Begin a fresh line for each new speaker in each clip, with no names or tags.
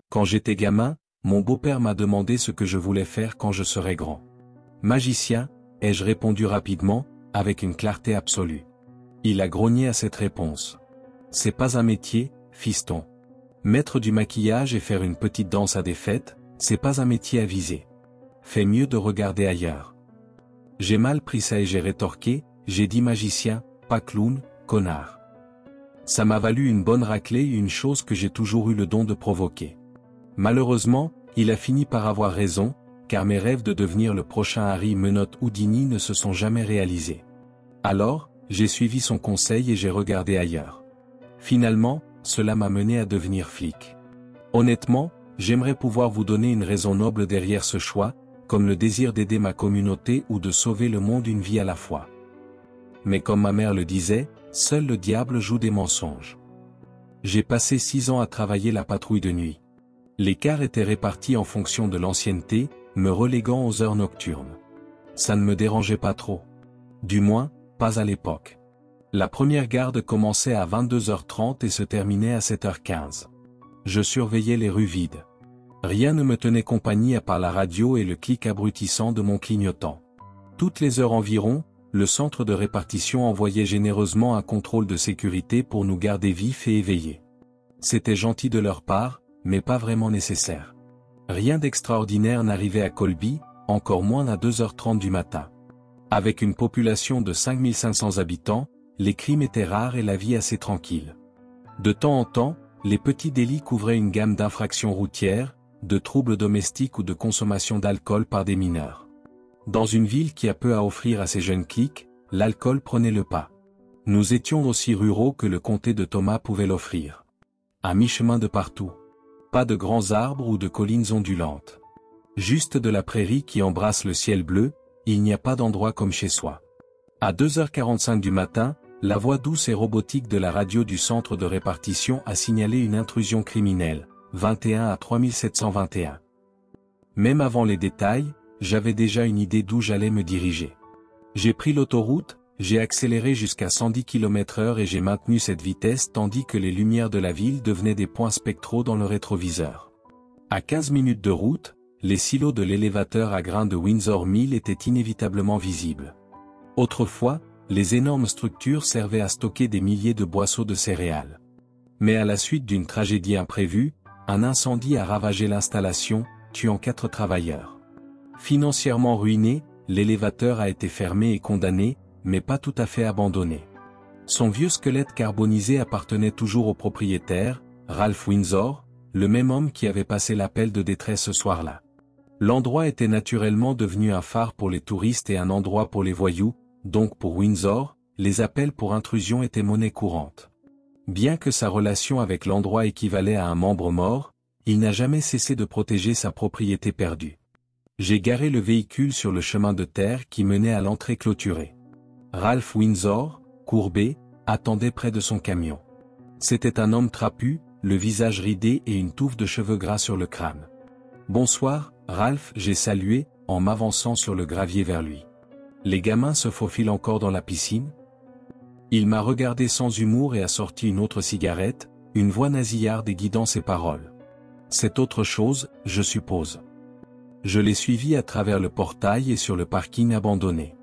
Quand j'étais gamin, mon beau-père m'a demandé ce que je voulais faire quand je serais grand. Magicien, ai-je répondu rapidement, avec une clarté absolue. Il a grogné à cette réponse. C'est pas un métier, fiston. Mettre du maquillage et faire une petite danse à des fêtes, c'est pas un métier à viser. Fais mieux de regarder ailleurs. J'ai mal pris ça et j'ai rétorqué, j'ai dit magicien, pas clown, connard. Ça m'a valu une bonne raclée et une chose que j'ai toujours eu le don de provoquer. Malheureusement, il a fini par avoir raison, car mes rêves de devenir le prochain Harry Menottes Houdini ne se sont jamais réalisés. Alors, j'ai suivi son conseil et j'ai regardé ailleurs. Finalement, cela m'a mené à devenir flic. Honnêtement, j'aimerais pouvoir vous donner une raison noble derrière ce choix, comme le désir d'aider ma communauté ou de sauver le monde une vie à la fois. Mais comme ma mère le disait, seul le diable joue des mensonges. J'ai passé 6 ans à travailler la patrouille de nuit. Les quarts étaient répartis en fonction de l'ancienneté, me reléguant aux heures nocturnes. Ça ne me dérangeait pas trop. Du moins, pas à l'époque. La première garde commençait à 22h30 et se terminait à 7h15. Je surveillais les rues vides. Rien ne me tenait compagnie à part la radio et le clic abrutissant de mon clignotant. Toutes les heures environ, le centre de répartition envoyait généreusement un contrôle de sécurité pour nous garder vifs et éveillés. C'était gentil de leur part, mais pas vraiment nécessaire. Rien d'extraordinaire n'arrivait à Colby, encore moins à 2h30 du matin. Avec une population de 5500 habitants, les crimes étaient rares et la vie assez tranquille. De temps en temps, les petits délits couvraient une gamme d'infractions routières, de troubles domestiques ou de consommation d'alcool par des mineurs. Dans une ville qui a peu à offrir à ces jeunes cliques, l'alcool prenait le pas. Nous étions aussi ruraux que le comté de Thomas pouvait l'offrir. À mi-chemin de partout. Pas de grands arbres ou de collines ondulantes. Juste de la prairie qui embrasse le ciel bleu, il n'y a pas d'endroit comme chez soi. À 2h45 du matin, la voix douce et robotique de la radio du centre de répartition a signalé une intrusion criminelle, 21 à 3721. Même avant les détails, j'avais déjà une idée d'où j'allais me diriger. J'ai pris l'autoroute, j'ai accéléré jusqu'à 110 km/h et j'ai maintenu cette vitesse tandis que les lumières de la ville devenaient des points spectraux dans le rétroviseur. À 15 minutes de route, les silos de l'élévateur à grains de Windsor Mill étaient inévitablement visibles. Autrefois, les énormes structures servaient à stocker des milliers de boisseaux de céréales. Mais à la suite d'une tragédie imprévue, un incendie a ravagé l'installation, tuant 4 travailleurs. Financièrement ruiné, l'élévateur a été fermé et condamné, mais pas tout à fait abandonné. Son vieux squelette carbonisé appartenait toujours au propriétaire, Ralph Windsor, le même homme qui avait passé l'appel de détresse ce soir-là. L'endroit était naturellement devenu un phare pour les touristes et un endroit pour les voyous, donc pour Windsor, les appels pour intrusion étaient monnaie courante. Bien que sa relation avec l'endroit équivalait à un membre mort, il n'a jamais cessé de protéger sa propriété perdue. J'ai garé le véhicule sur le chemin de terre qui menait à l'entrée clôturée. Ralph Windsor, courbé, attendait près de son camion. C'était un homme trapu, le visage ridé et une touffe de cheveux gras sur le crâne. « Bonsoir, Ralph », j'ai salué, en m'avançant sur le gravier vers lui. « Les gamins se faufilent encore dans la piscine ?» Il m'a regardé sans humour et a sorti une autre cigarette, une voix nasillarde et guidant ses paroles. « C'est autre chose, je suppose. » Je l'ai suivi à travers le portail et sur le parking abandonné.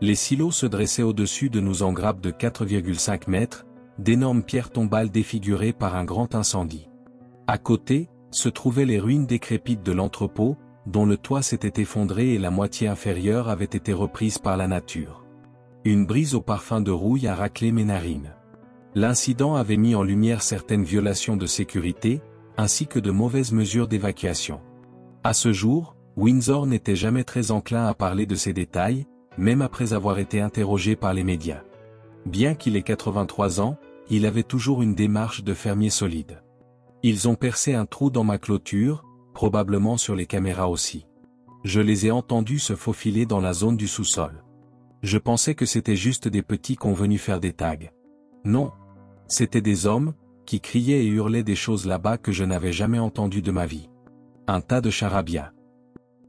Les silos se dressaient au-dessus de nous en grappes de 4,5 mètres, d'énormes pierres tombales défigurées par un grand incendie. À côté, se trouvaient les ruines décrépites de l'entrepôt, dont le toit s'était effondré et la moitié inférieure avait été reprise par la nature. Une brise au parfum de rouille a raclé mes narines. L'incident avait mis en lumière certaines violations de sécurité, ainsi que de mauvaises mesures d'évacuation. À ce jour, Windsor n'était jamais très enclin à parler de ces détails, même après avoir été interrogé par les médias. Bien qu'il ait 83 ans, il avait toujours une démarche de fermier solide. Ils ont percé un trou dans ma clôture, probablement sur les caméras aussi. Je les ai entendus se faufiler dans la zone du sous-sol. Je pensais que c'était juste des petits convenus faire des tags. Non. C'étaient des hommes, qui criaient et hurlaient des choses là-bas que je n'avais jamais entendues de ma vie. Un tas de charabia.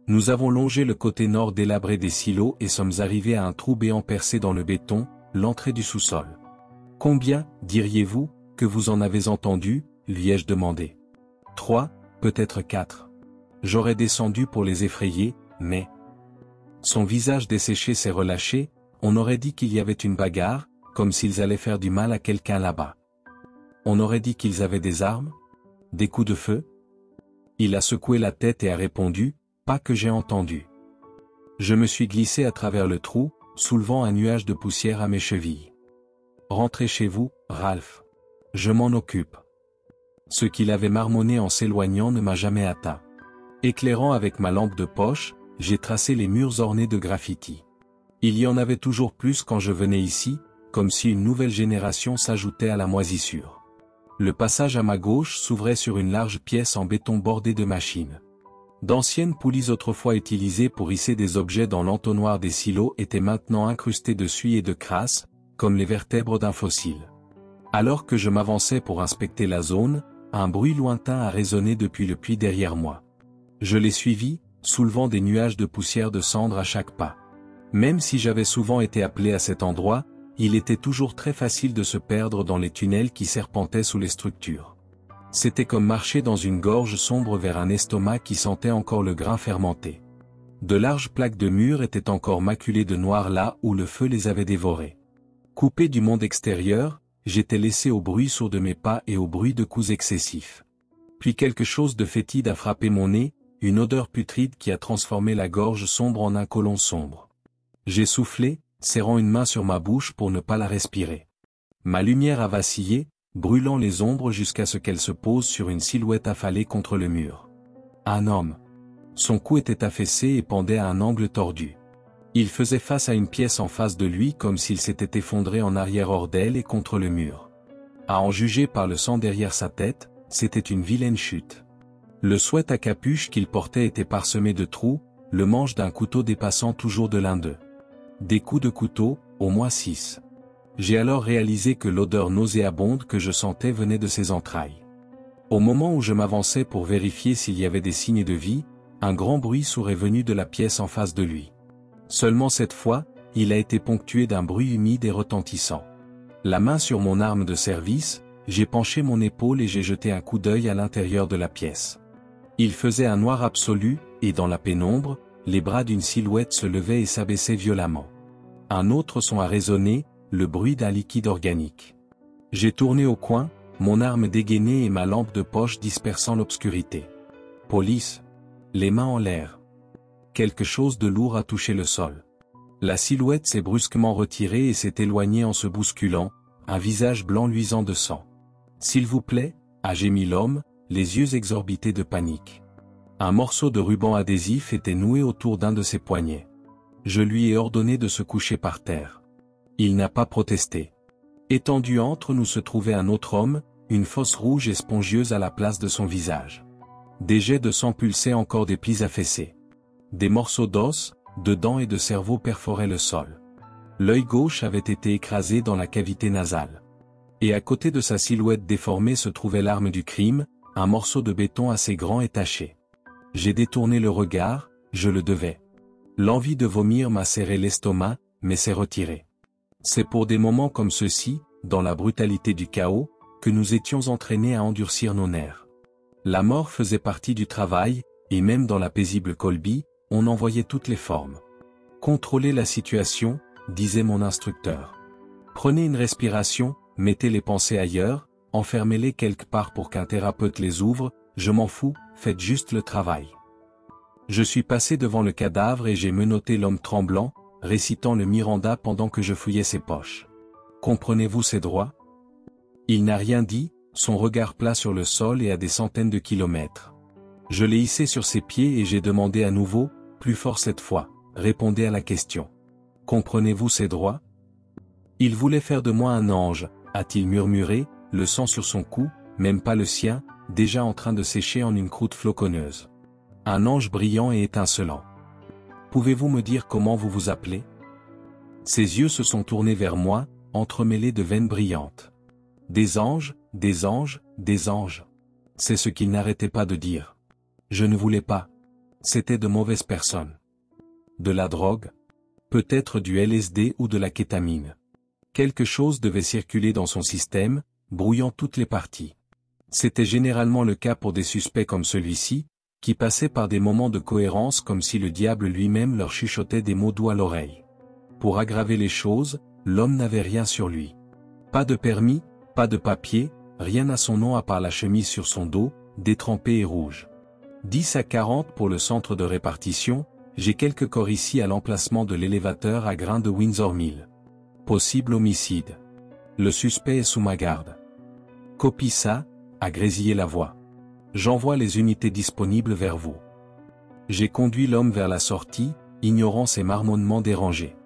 Nous avons longé le côté nord délabré des silos et sommes arrivés à un trou béant percé dans le béton, l'entrée du sous-sol. « Combien, diriez-vous, que vous en avez entendu ?» lui ai-je demandé. « 3, peut-être 4. J'aurais descendu pour les effrayer, mais... Son visage desséché s'est relâché, on aurait dit qu'il y avait une bagarre, comme s'ils allaient faire du mal à quelqu'un là-bas. On aurait dit qu'ils avaient des armes? Des coups de feu? Il a secoué la tête et a répondu, pas que j'ai entendu. Je me suis glissé à travers le trou, soulevant un nuage de poussière à mes chevilles. Rentrez chez vous, Ralph. Je m'en occupe. Ce qu'il avait marmonné en s'éloignant ne m'a jamais atteint. Éclairant avec ma lampe de poche, j'ai tracé les murs ornés de graffitis. Il y en avait toujours plus quand je venais ici, comme si une nouvelle génération s'ajoutait à la moisissure. Le passage à ma gauche s'ouvrait sur une large pièce en béton bordée de machines. D'anciennes poulies autrefois utilisées pour hisser des objets dans l'entonnoir des silos étaient maintenant incrustées de suie et de crasse, comme les vertèbres d'un fossile. Alors que je m'avançais pour inspecter la zone, un bruit lointain a résonné depuis le puits derrière moi. Je l'ai suivi, soulevant des nuages de poussière de cendre à chaque pas. Même si j'avais souvent été appelé à cet endroit, il était toujours très facile de se perdre dans les tunnels qui serpentaient sous les structures. C'était comme marcher dans une gorge sombre vers un estomac qui sentait encore le grain fermenté. De larges plaques de murs étaient encore maculées de noir là où le feu les avait dévorées. Coupé du monde extérieur, j'étais laissé au bruit sourd de mes pas et au bruit de coups excessifs. Puis quelque chose de fétide a frappé mon nez, une odeur putride qui a transformé la gorge sombre en un côlon sombre. J'ai soufflé, serrant une main sur ma bouche pour ne pas la respirer. Ma lumière a vacillé, brûlant les ombres jusqu'à ce qu'elle se pose sur une silhouette affalée contre le mur. Un homme. Son cou était affaissé et pendait à un angle tordu. Il faisait face à une pièce en face de lui comme s'il s'était effondré en arrière hors d'elle et contre le mur. À en juger par le sang derrière sa tête, c'était une vilaine chute. Le sweat à capuche qu'il portait était parsemé de trous, le manche d'un couteau dépassant toujours de l'un d'eux. Des coups de couteau, au moins 6. J'ai alors réalisé que l'odeur nauséabonde que je sentais venait de ses entrailles. Au moment où je m'avançais pour vérifier s'il y avait des signes de vie, un grand bruit sourd est venu de la pièce en face de lui. Seulement cette fois, il a été ponctué d'un bruit humide et retentissant. La main sur mon arme de service, j'ai penché mon épaule et j'ai jeté un coup d'œil à l'intérieur de la pièce. Il faisait un noir absolu, et dans la pénombre, les bras d'une silhouette se levaient et s'abaissaient violemment. Un autre son a résonné, le bruit d'un liquide organique. J'ai tourné au coin, mon arme dégainée et ma lampe de poche dispersant l'obscurité. Police. Les mains en l'air. Quelque chose de lourd a touché le sol. La silhouette s'est brusquement retirée et s'est éloignée en se bousculant, un visage blanc luisant de sang. « S'il vous plaît » a gémi l'homme, les yeux exorbités de panique. Un morceau de ruban adhésif était noué autour d'un de ses poignets. Je lui ai ordonné de se coucher par terre. Il n'a pas protesté. Étendu entre nous se trouvait un autre homme, une fosse rouge et spongieuse à la place de son visage. Des jets de sang pulsaient encore des plis affaissés. Des morceaux d'os, de dents et de cerveau perforaient le sol. L'œil gauche avait été écrasé dans la cavité nasale. Et à côté de sa silhouette déformée se trouvait l'arme du crime, un morceau de béton assez grand et taché. J'ai détourné le regard, je le devais. L'envie de vomir m'a serré l'estomac, mais s'est retirée. C'est pour des moments comme ceux-ci, dans la brutalité du chaos, que nous étions entraînés à endurcir nos nerfs. La mort faisait partie du travail, et même dans la paisible Colby, on en voyait toutes les formes. Contrôlez la situation, disait mon instructeur. Prenez une respiration, mettez les pensées ailleurs, enfermez-les quelque part pour qu'un thérapeute les ouvre, je m'en fous, faites juste le travail. Je suis passé devant le cadavre et j'ai menotté l'homme tremblant, récitant le Miranda pendant que je fouillais ses poches. Comprenez-vous ses droits? Il n'a rien dit, son regard plat sur le sol et à des centaines de kilomètres. Je l'ai hissé sur ses pieds et j'ai demandé à nouveau, plus fort cette fois, répondez à la question. Comprenez-vous ses droits? Il voulait faire de moi un ange, a-t-il murmuré, le sang sur son cou, même pas le sien, déjà en train de sécher en une croûte floconneuse. Un ange brillant et étincelant. Pouvez-vous me dire comment vous vous appelez? Ses yeux se sont tournés vers moi, entremêlés de veines brillantes. Des anges, des anges, des anges. C'est ce qu'il n'arrêtait pas de dire. Je ne voulais pas. C'était de mauvaises personnes. De la drogue? Peut-être du LSD ou de la kétamine. Quelque chose devait circuler dans son système, brouillant toutes les parties. C'était généralement le cas pour des suspects comme celui-ci, qui passaient par des moments de cohérence comme si le diable lui-même leur chuchotait des mots doux à l'oreille. Pour aggraver les choses, l'homme n'avait rien sur lui. Pas de permis, pas de papier, rien à son nom à part la chemise sur son dos, détrempée et rouge. 10 à 40 pour le centre de répartition, j'ai quelques corps ici à l'emplacement de l'élévateur à grains de Windsor Mill. Possible homicide. Le suspect est sous ma garde. Copie ça, a grésillé la voix. J'envoie les unités disponibles vers vous. J'ai conduit l'homme vers la sortie, ignorant ses marmonnements dérangés.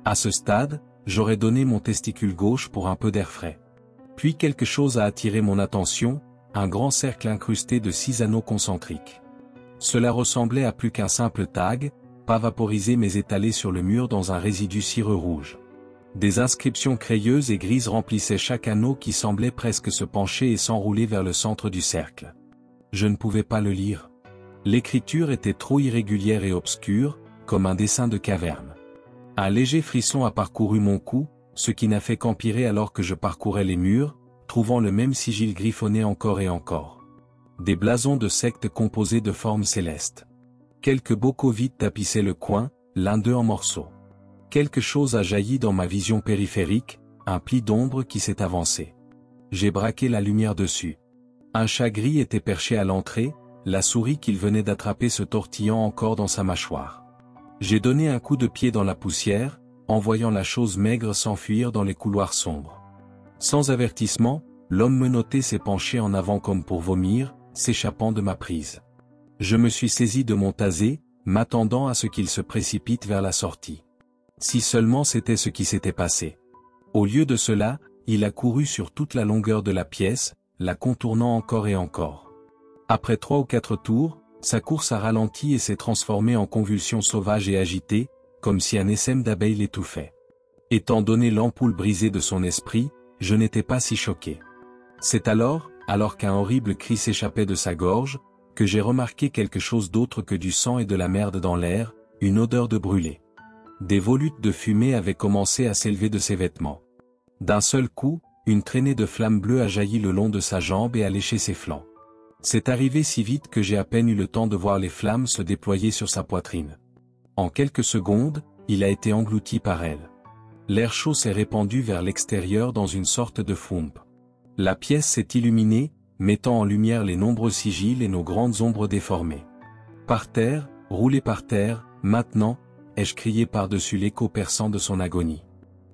À ce stade, j'aurais donné mon testicule gauche pour un peu d'air frais. Puis quelque chose a attiré mon attention, un grand cercle incrusté de 6 anneaux concentriques. Cela ressemblait à plus qu'un simple tag, pas vaporisé mais étalé sur le mur dans un résidu cireux rouge. Des inscriptions crayeuses et grises remplissaient chaque anneau qui semblait presque se pencher et s'enrouler vers le centre du cercle. Je ne pouvais pas le lire. L'écriture était trop irrégulière et obscure, comme un dessin de caverne. Un léger frisson a parcouru mon cou, ce qui n'a fait qu'empirer alors que je parcourais les murs, trouvant le même sigil griffonné encore et encore. Des blasons de sectes composés de formes célestes. Quelques bocaux vides tapissaient le coin, l'un d'eux en morceaux. Quelque chose a jailli dans ma vision périphérique, un pli d'ombre qui s'est avancé. J'ai braqué la lumière dessus. Un chat gris était perché à l'entrée, la souris qu'il venait d'attraper se tortillant encore dans sa mâchoire. J'ai donné un coup de pied dans la poussière, en voyant la chose maigre s'enfuir dans les couloirs sombres. Sans avertissement, l'homme menotté s'est penché en avant comme pour vomir, s'échappant de ma prise. Je me suis saisi de mon tasé, m'attendant à ce qu'il se précipite vers la sortie. Si seulement c'était ce qui s'était passé. Au lieu de cela, il a couru sur toute la longueur de la pièce, la contournant encore et encore. Après 3 ou 4 tours, sa course a ralenti et s'est transformée en convulsions sauvages et agitées, comme si un essaim d'abeilles l'étouffait. Étant donné l'ampoule brisée de son esprit, je n'étais pas si choqué. C'est alors qu'un horrible cri s'échappait de sa gorge, que j'ai remarqué quelque chose d'autre que du sang et de la merde dans l'air, une odeur de brûlé. Des volutes de fumée avaient commencé à s'élever de ses vêtements. D'un seul coup, une traînée de flammes bleues a jailli le long de sa jambe et a léché ses flancs. C'est arrivé si vite que j'ai à peine eu le temps de voir les flammes se déployer sur sa poitrine. En quelques secondes, il a été englouti par elles. L'air chaud s'est répandu vers l'extérieur dans une sorte de fumpe. La pièce s'est illuminée, mettant en lumière les nombreux sigils et nos grandes ombres déformées. Par terre, roulé par terre, maintenant, ai-je crié par-dessus l'écho perçant de son agonie.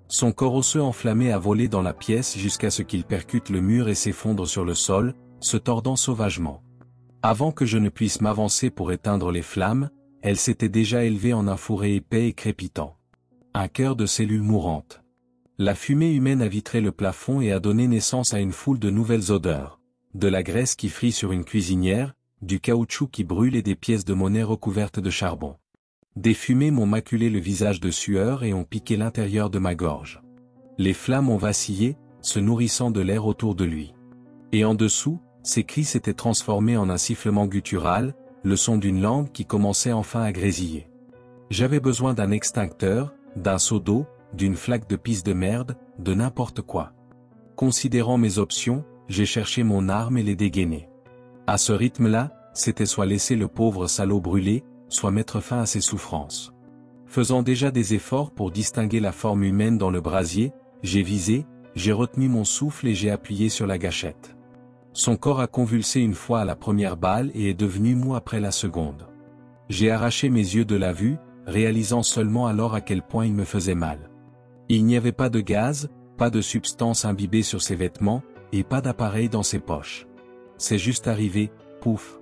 Son corps osseux enflammé a volé dans la pièce jusqu'à ce qu'il percute le mur et s'effondre sur le sol, se tordant sauvagement. Avant que je ne puisse m'avancer pour éteindre les flammes, elle s'était déjà élevée en un fourré épais et crépitant. Un cœur de cellules mourantes. La fumée humaine a vitré le plafond et a donné naissance à une foule de nouvelles odeurs. De la graisse qui frit sur une cuisinière, du caoutchouc qui brûle et des pièces de monnaie recouvertes de charbon. Des fumées m'ont maculé le visage de sueur et ont piqué l'intérieur de ma gorge. Les flammes ont vacillé, se nourrissant de l'air autour de lui. Et en dessous, ses cris s'étaient transformés en un sifflement guttural, le son d'une langue qui commençait enfin à grésiller. J'avais besoin d'un extincteur, d'un seau d'eau, d'une flaque de pisse de merde, de n'importe quoi. Considérant mes options, j'ai cherché mon arme et l'ai dégainée. À ce rythme-là, c'était soit laisser le pauvre salaud brûler, soit mettre fin à ses souffrances. Faisant déjà des efforts pour distinguer la forme humaine dans le brasier, j'ai visé, j'ai retenu mon souffle et j'ai appuyé sur la gâchette. Son corps a convulsé une fois à la première balle et est devenu mou après la seconde. J'ai arraché mes yeux de la vue, réalisant seulement alors à quel point il me faisait mal. Il n'y avait pas de gaz, pas de substance imbibée sur ses vêtements, et pas d'appareil dans ses poches. C'est juste arrivé, pouf.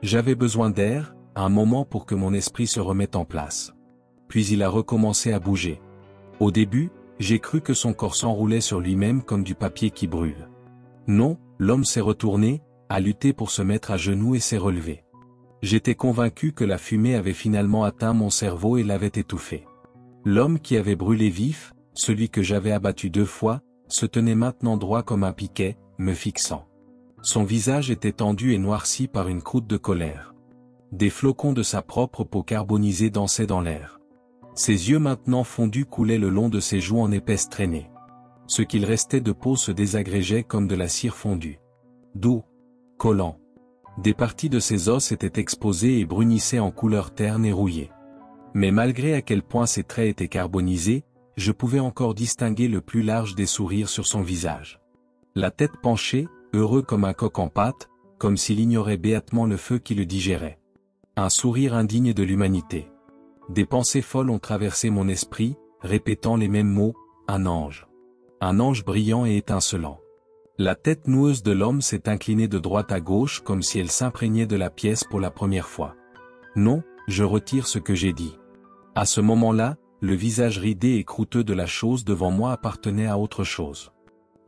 J'avais besoin d'air, un moment pour que mon esprit se remette en place. Puis il a recommencé à bouger. Au début, j'ai cru que son corps s'enroulait sur lui-même comme du papier qui brûle. Non, l'homme s'est retourné, a lutté pour se mettre à genoux et s'est relevé. J'étais convaincu que la fumée avait finalement atteint mon cerveau et l'avait étouffé. L'homme qui avait brûlé vif, celui que j'avais abattu 2 fois, se tenait maintenant droit comme un piquet, me fixant. Son visage était tendu et noirci par une croûte de colère. Des flocons de sa propre peau carbonisée dansaient dans l'air. Ses yeux maintenant fondus coulaient le long de ses joues en épaisse traînée. Ce qu'il restait de peau se désagrégeait comme de la cire fondue. D'où collant. Des parties de ses os étaient exposées et brunissaient en couleur terne et rouillée. Mais malgré à quel point ses traits étaient carbonisés, je pouvais encore distinguer le plus large des sourires sur son visage. La tête penchée, heureux comme un coq en pâte, comme s'il ignorait béatement le feu qui le digérait. Un sourire indigne de l'humanité. Des pensées folles ont traversé mon esprit, répétant les mêmes mots, un ange. Un ange brillant et étincelant. La tête noueuse de l'homme s'est inclinée de droite à gauche comme si elle s'imprégnait de la pièce pour la première fois. Non, je retire ce que j'ai dit. À ce moment-là, le visage ridé et croûteux de la chose devant moi appartenait à autre chose.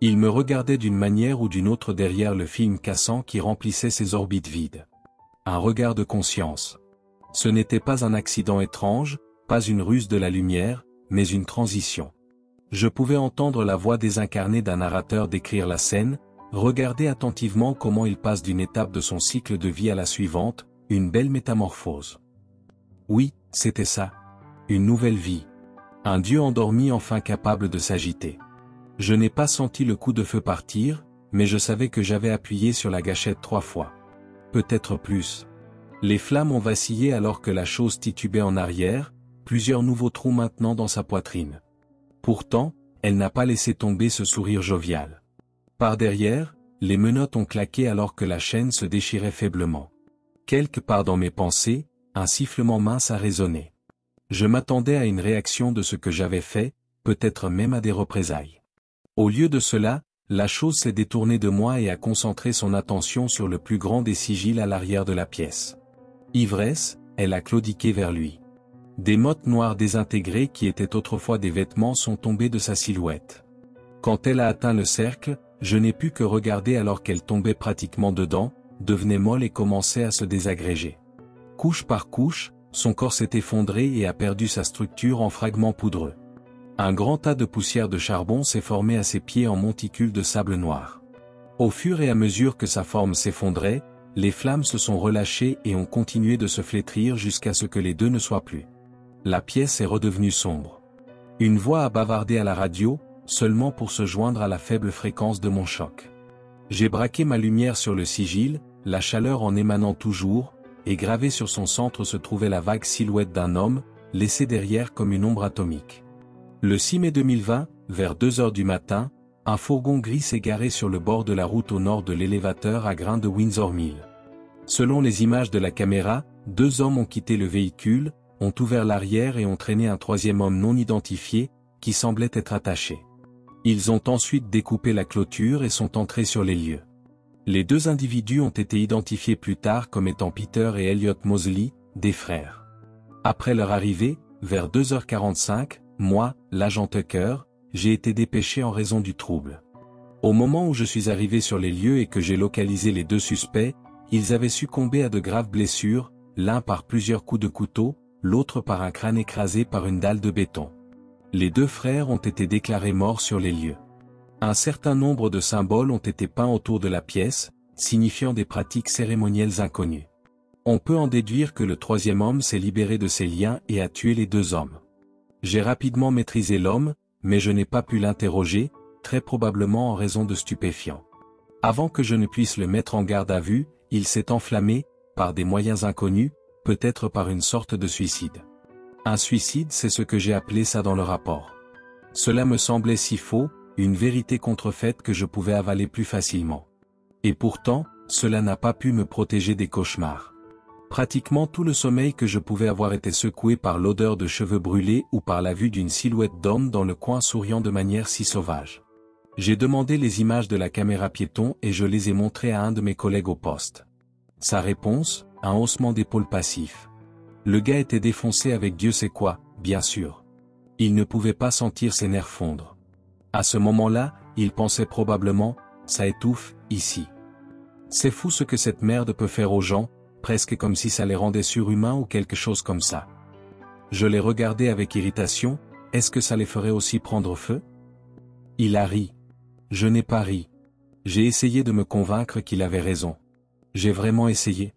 Il me regardait d'une manière ou d'une autre derrière le film cassant qui remplissait ses orbites vides. Un regard de conscience. Ce n'était pas un accident étrange, pas une ruse de la lumière, mais une transition. Je pouvais entendre la voix désincarnée d'un narrateur décrire la scène, regarder attentivement comment il passe d'une étape de son cycle de vie à la suivante, une belle métamorphose. Oui, c'était ça. Une nouvelle vie. Un dieu endormi enfin capable de s'agiter. Je n'ai pas senti le coup de feu partir, mais je savais que j'avais appuyé sur la gâchette 3 fois. Peut-être plus. Les flammes ont vacillé alors que la chose titubait en arrière, plusieurs nouveaux trous maintenant dans sa poitrine. Pourtant, elle n'a pas laissé tomber ce sourire jovial. Par derrière, les menottes ont claqué alors que la chaîne se déchirait faiblement. Quelque part dans mes pensées, un sifflement mince a résonné. Je m'attendais à une réaction de ce que j'avais fait, peut-être même à des représailles. Au lieu de cela, la chose s'est détournée de moi et a concentré son attention sur le plus grand des sigils à l'arrière de la pièce. Ivresse, elle a claudiqué vers lui. Des mottes noires désintégrées qui étaient autrefois des vêtements sont tombées de sa silhouette. Quand elle a atteint le cercle, je n'ai pu que regarder alors qu'elle tombait pratiquement dedans, devenait molle et commençait à se désagréger. Couche par couche, son corps s'est effondré et a perdu sa structure en fragments poudreux. Un grand tas de poussière de charbon s'est formé à ses pieds en monticule de sable noir. Au fur et à mesure que sa forme s'effondrait, les flammes se sont relâchées et ont continué de se flétrir jusqu'à ce que les deux ne soient plus. La pièce est redevenue sombre. Une voix a bavardé à la radio, seulement pour se joindre à la faible fréquence de mon choc. J'ai braqué ma lumière sur le sigil, la chaleur en émanant toujours, et gravé sur son centre se trouvait la vague silhouette d'un homme, laissé derrière comme une ombre atomique. Le 6 mai 2020, vers 2 heures du matin, un fourgon gris s'est garé sur le bord de la route au nord de l'élévateur à grains de Windsor Mill. Selon les images de la caméra, 2 hommes ont quitté le véhicule, ont ouvert l'arrière et ont traîné un troisième homme non identifié, qui semblait être attaché. Ils ont ensuite découpé la clôture et sont entrés sur les lieux. Les 2 individus ont été identifiés plus tard comme étant Peter et Elliot Mosley, des frères. Après leur arrivée, vers 2h45, moi, l'agent Tucker, j'ai été dépêché en raison du trouble. Au moment où je suis arrivé sur les lieux et que j'ai localisé les 2 suspects, ils avaient succombé à de graves blessures, l'un par plusieurs coups de couteau, l'autre par un crâne écrasé par une dalle de béton. Les 2 frères ont été déclarés morts sur les lieux. Un certain nombre de symboles ont été peints autour de la pièce, signifiant des pratiques cérémonielles inconnues. On peut en déduire que le troisième homme s'est libéré de ses liens et a tué les 2 hommes. J'ai rapidement maîtrisé l'homme, mais je n'ai pas pu l'interroger, très probablement en raison de stupéfiants. Avant que je ne puisse le mettre en garde à vue, il s'est enflammé, par des moyens inconnus, peut-être par une sorte de suicide. Un suicide, c'est ce que j'ai appelé ça dans le rapport. Cela me semblait si faux, une vérité contrefaite que je pouvais avaler plus facilement. Et pourtant, cela n'a pas pu me protéger des cauchemars. Pratiquement tout le sommeil que je pouvais avoir été secoué par l'odeur de cheveux brûlés ou par la vue d'une silhouette d'homme dans le coin souriant de manière si sauvage. J'ai demandé les images de la caméra piéton et je les ai montrées à un de mes collègues au poste. Sa réponse, un haussement d'épaule passif. Le gars était défoncé avec Dieu sait quoi, bien sûr. Il ne pouvait pas sentir ses nerfs fondre. À ce moment-là, il pensait probablement, ça étouffe, ici. C'est fou ce que cette merde peut faire aux gens, presque comme si ça les rendait surhumains ou quelque chose comme ça. Je l'ai regardé avec irritation, est-ce que ça les ferait aussi prendre feu? Il a ri. Je n'ai pas ri. J'ai essayé de me convaincre qu'il avait raison. J'ai vraiment essayé.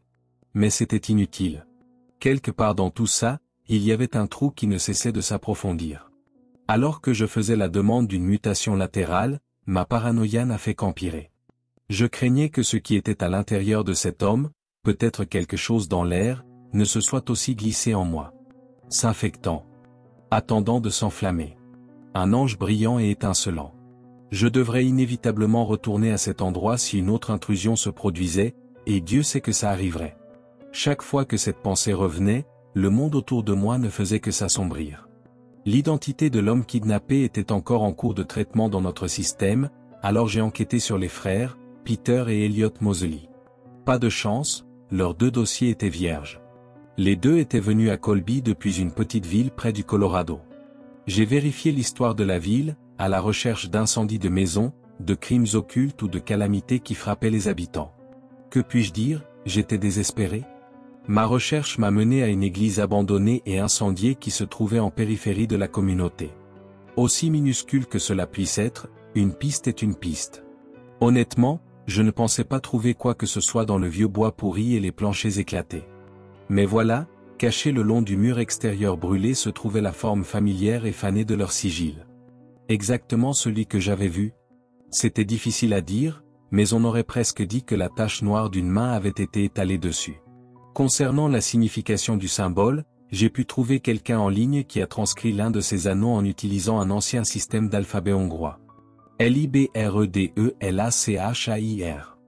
Mais c'était inutile. Quelque part dans tout ça, il y avait un trou qui ne cessait de s'approfondir. Alors que je faisais la demande d'une mutation latérale, ma paranoïa n'a fait qu'empirer. Je craignais que ce qui était à l'intérieur de cet homme, peut-être quelque chose dans l'air, ne se soit aussi glissé en moi. S'infectant. Attendant de s'enflammer. Un ange brillant et étincelant. Je devrais inévitablement retourner à cet endroit si une autre intrusion se produisait, et Dieu sait que ça arriverait. Chaque fois que cette pensée revenait, le monde autour de moi ne faisait que s'assombrir. L'identité de l'homme kidnappé était encore en cours de traitement dans notre système, alors j'ai enquêté sur les frères, Peter et Elliot Moseley. Pas de chance, leurs 2 dossiers étaient vierges. Les 2 étaient venus à Colby depuis une petite ville près du Colorado. J'ai vérifié l'histoire de la ville, à la recherche d'incendies de maisons, de crimes occultes ou de calamités qui frappaient les habitants. Que puis-je dire, j'étais désespéré. Ma recherche m'a mené à une église abandonnée et incendiée qui se trouvait en périphérie de la communauté. Aussi minuscule que cela puisse être, une piste est une piste. Honnêtement, je ne pensais pas trouver quoi que ce soit dans le vieux bois pourri et les planchers éclatés. Mais voilà, caché le long du mur extérieur brûlé se trouvait la forme familière et fanée de leur sigil. Exactement celui que j'avais vu. C'était difficile à dire, mais on aurait presque dit que la tache noire d'une main avait été étalée dessus. Concernant la signification du symbole, j'ai pu trouver quelqu'un en ligne qui a transcrit l'un de ces anneaux en utilisant un ancien système d'alphabet hongrois. LIBREDELACHAIR.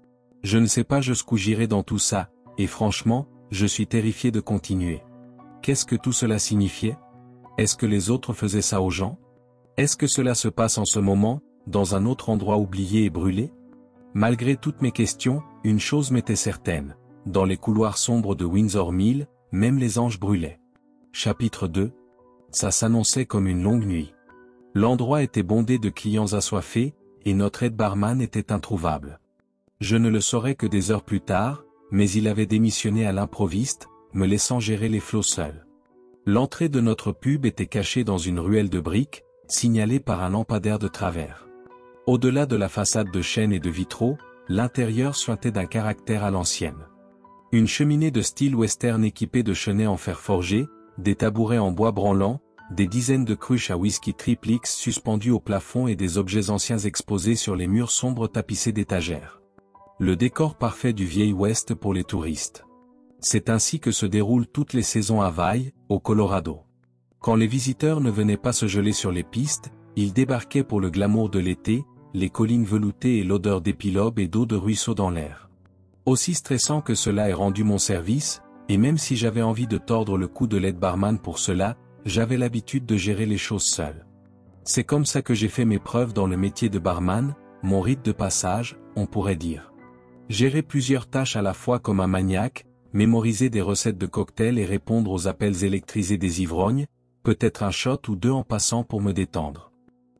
Je ne sais pas jusqu'où j'irai dans tout ça, et franchement, je suis terrifié de continuer. Qu'est-ce que tout cela signifiait? Est-ce que les autres faisaient ça aux gens? Est-ce que cela se passe en ce moment, dans un autre endroit oublié et brûlé? Malgré toutes mes questions, une chose m'était certaine. Dans les couloirs sombres de Windsor Mill, même les anges brûlaient. Chapitre 2. Ça s'annonçait comme une longue nuit. L'endroit était bondé de clients assoiffés, et notre aide-barman était introuvable. Je ne le saurais que des heures plus tard, mais il avait démissionné à l'improviste, me laissant gérer les flots seul. L'entrée de notre pub était cachée dans une ruelle de briques, signalée par un lampadaire de travers. Au-delà de la façade de chêne et de vitraux, l'intérieur suintait d'un caractère à l'ancienne. Une cheminée de style western équipée de chenets en fer forgé, des tabourets en bois branlant, des dizaines de cruches à whisky Triple X suspendues au plafond et des objets anciens exposés sur les murs sombres tapissés d'étagères. Le décor parfait du vieil Ouest pour les touristes. C'est ainsi que se déroulent toutes les saisons à Vail, au Colorado. Quand les visiteurs ne venaient pas se geler sur les pistes, ils débarquaient pour le glamour de l'été, les collines veloutées et l'odeur d'épilobe et d'eau de ruisseau dans l'air. Aussi stressant que cela ait rendu mon service, et même si j'avais envie de tordre le cou de l'aide-barman pour cela, j'avais l'habitude de gérer les choses seul. C'est comme ça que j'ai fait mes preuves dans le métier de barman, mon rite de passage, on pourrait dire. Gérer plusieurs tâches à la fois comme un maniaque, mémoriser des recettes de cocktails et répondre aux appels électrisés des ivrognes, peut-être un shot ou 2 en passant pour me détendre.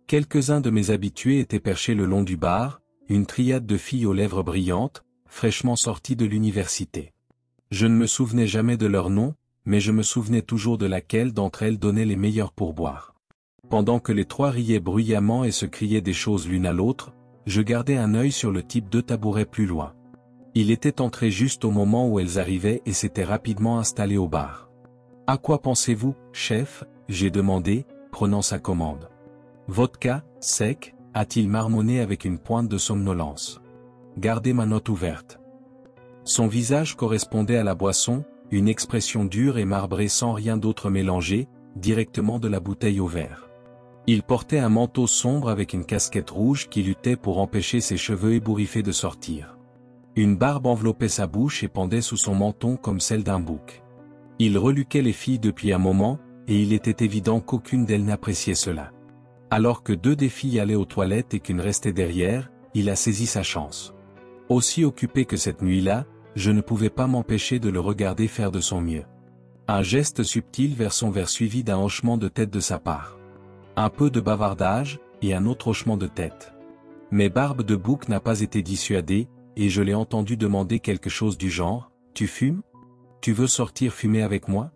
Quelques-uns de mes habitués étaient perchés le long du bar, une triade de filles aux lèvres brillantes, fraîchement sorties de l'université. Je ne me souvenais jamais de leur nom, mais je me souvenais toujours de laquelle d'entre elles donnait les meilleurs pourboires. Pendant que les 3 riaient bruyamment et se criaient des choses l'une à l'autre, je gardais un œil sur le type de tabouret plus loin. Il était entré juste au moment où elles arrivaient et s'était rapidement installé au bar. « À quoi pensez-vous, chef ?» j'ai demandé, prenant sa commande. « Vodka, sec ?» a-t-il marmonné avec une pointe de somnolence. Gardez ma note ouverte. Son visage correspondait à la boisson, une expression dure et marbrée sans rien d'autre mélangé, directement de la bouteille au verre. Il portait un manteau sombre avec une casquette rouge qui luttait pour empêcher ses cheveux ébouriffés de sortir. Une barbe enveloppait sa bouche et pendait sous son menton comme celle d'un bouc. Il reluquait les filles depuis un moment, et il était évident qu'aucune d'elles n'appréciait cela. Alors que 2 des filles allaient aux toilettes et qu'une restait derrière, il a saisi sa chance. Aussi occupé que cette nuit-là, je ne pouvais pas m'empêcher de le regarder faire de son mieux. Un geste subtil vers son verre suivi d'un hochement de tête de sa part. Un peu de bavardage, et un autre hochement de tête. Mais Barbe de Bouc n'a pas été dissuadée, et je l'ai entendu demander quelque chose du genre, « Tu fumes? Tu veux sortir fumer avec moi ?»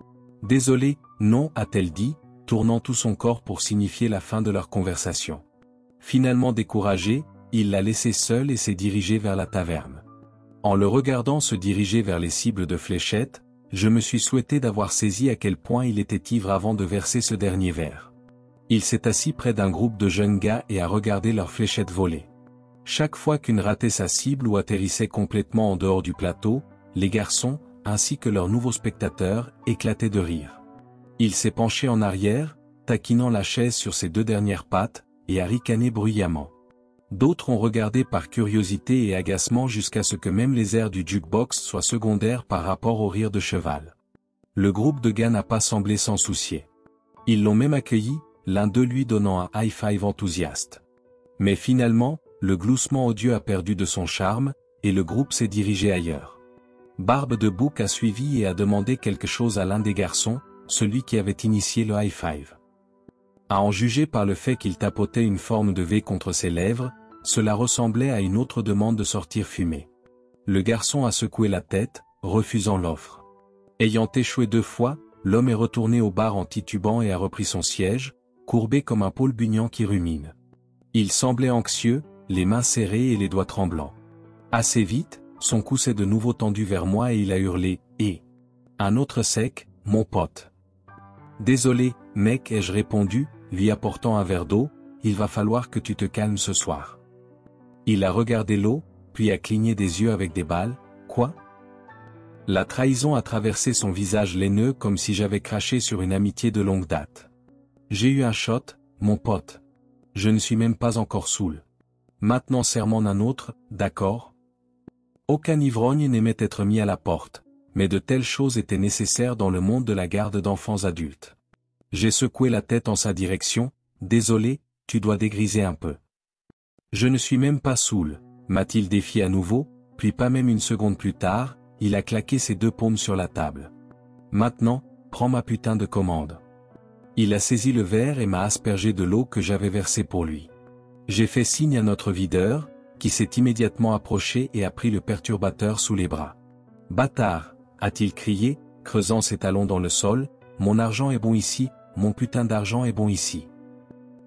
« Désolé, non, a-t-elle dit, tournant tout son corps pour signifier la fin de leur conversation. Finalement découragé, il l'a laissé seul et s'est dirigé vers la taverne. En le regardant se diriger vers les cibles de fléchettes, je me suis souhaité d'avoir saisi à quel point il était ivre avant de verser ce dernier verre. Il s'est assis près d'un groupe de jeunes gars et a regardé leurs fléchettes voler. Chaque fois qu'une ratait sa cible ou atterrissait complètement en dehors du plateau, les garçons, ainsi que leurs nouveaux spectateurs, éclataient de rire. Il s'est penché en arrière, taquinant la chaise sur ses deux dernières pattes, et a ricané bruyamment. D'autres ont regardé par curiosité et agacement jusqu'à ce que même les airs du jukebox soient secondaires par rapport au rire de cheval. Le groupe de gars n'a pas semblé s'en soucier. Ils l'ont même accueilli, l'un d'eux lui donnant un high-five enthousiaste. Mais finalement, le gloussement odieux a perdu de son charme, et le groupe s'est dirigé ailleurs. Barbe de Bouc a suivi et a demandé quelque chose à l'un des garçons, celui qui avait initié le high-five. À en juger par le fait qu'il tapotait une forme de V contre ses lèvres, cela ressemblait à une autre demande de sortir fumer. Le garçon a secoué la tête, refusant l'offre. Ayant échoué 2 fois, l'homme est retourné au bar en titubant et a repris son siège, courbé comme un Paul Bunyan qui rumine. Il semblait anxieux, les mains serrées et les doigts tremblants. Assez vite, son cou s'est de nouveau tendu vers moi et il a hurlé « Et ?» Un autre sec, « Mon pote. » Désolé, mec, ai-je répondu, lui apportant un verre d'eau, il va falloir que tu te calmes ce soir. Il a regardé l'eau, puis a cligné des yeux avec des balles, quoi? La trahison a traversé son visage laineux comme si j'avais craché sur une amitié de longue date. J'ai eu un shot, mon pote. Je ne suis même pas encore saoul. Maintenant serre-m'en un autre, d'accord? Aucun ivrogne n'aimait être mis à la porte, mais de telles choses étaient nécessaires dans le monde de la garde d'enfants adultes. J'ai secoué la tête en sa direction, désolé, tu dois dégriser un peu. Je ne suis même pas saoul, m'a-t-il défié à nouveau, puis pas même une seconde plus tard, il a claqué ses 2 paumes sur la table. Maintenant, prends ma putain de commande. Il a saisi le verre et m'a aspergé de l'eau que j'avais versée pour lui. J'ai fait signe à notre videur, qui s'est immédiatement approché et a pris le perturbateur sous les bras. Bâtard, a-t-il crié, creusant ses talons dans le sol, mon argent est bon ici, mon putain d'argent est bon ici.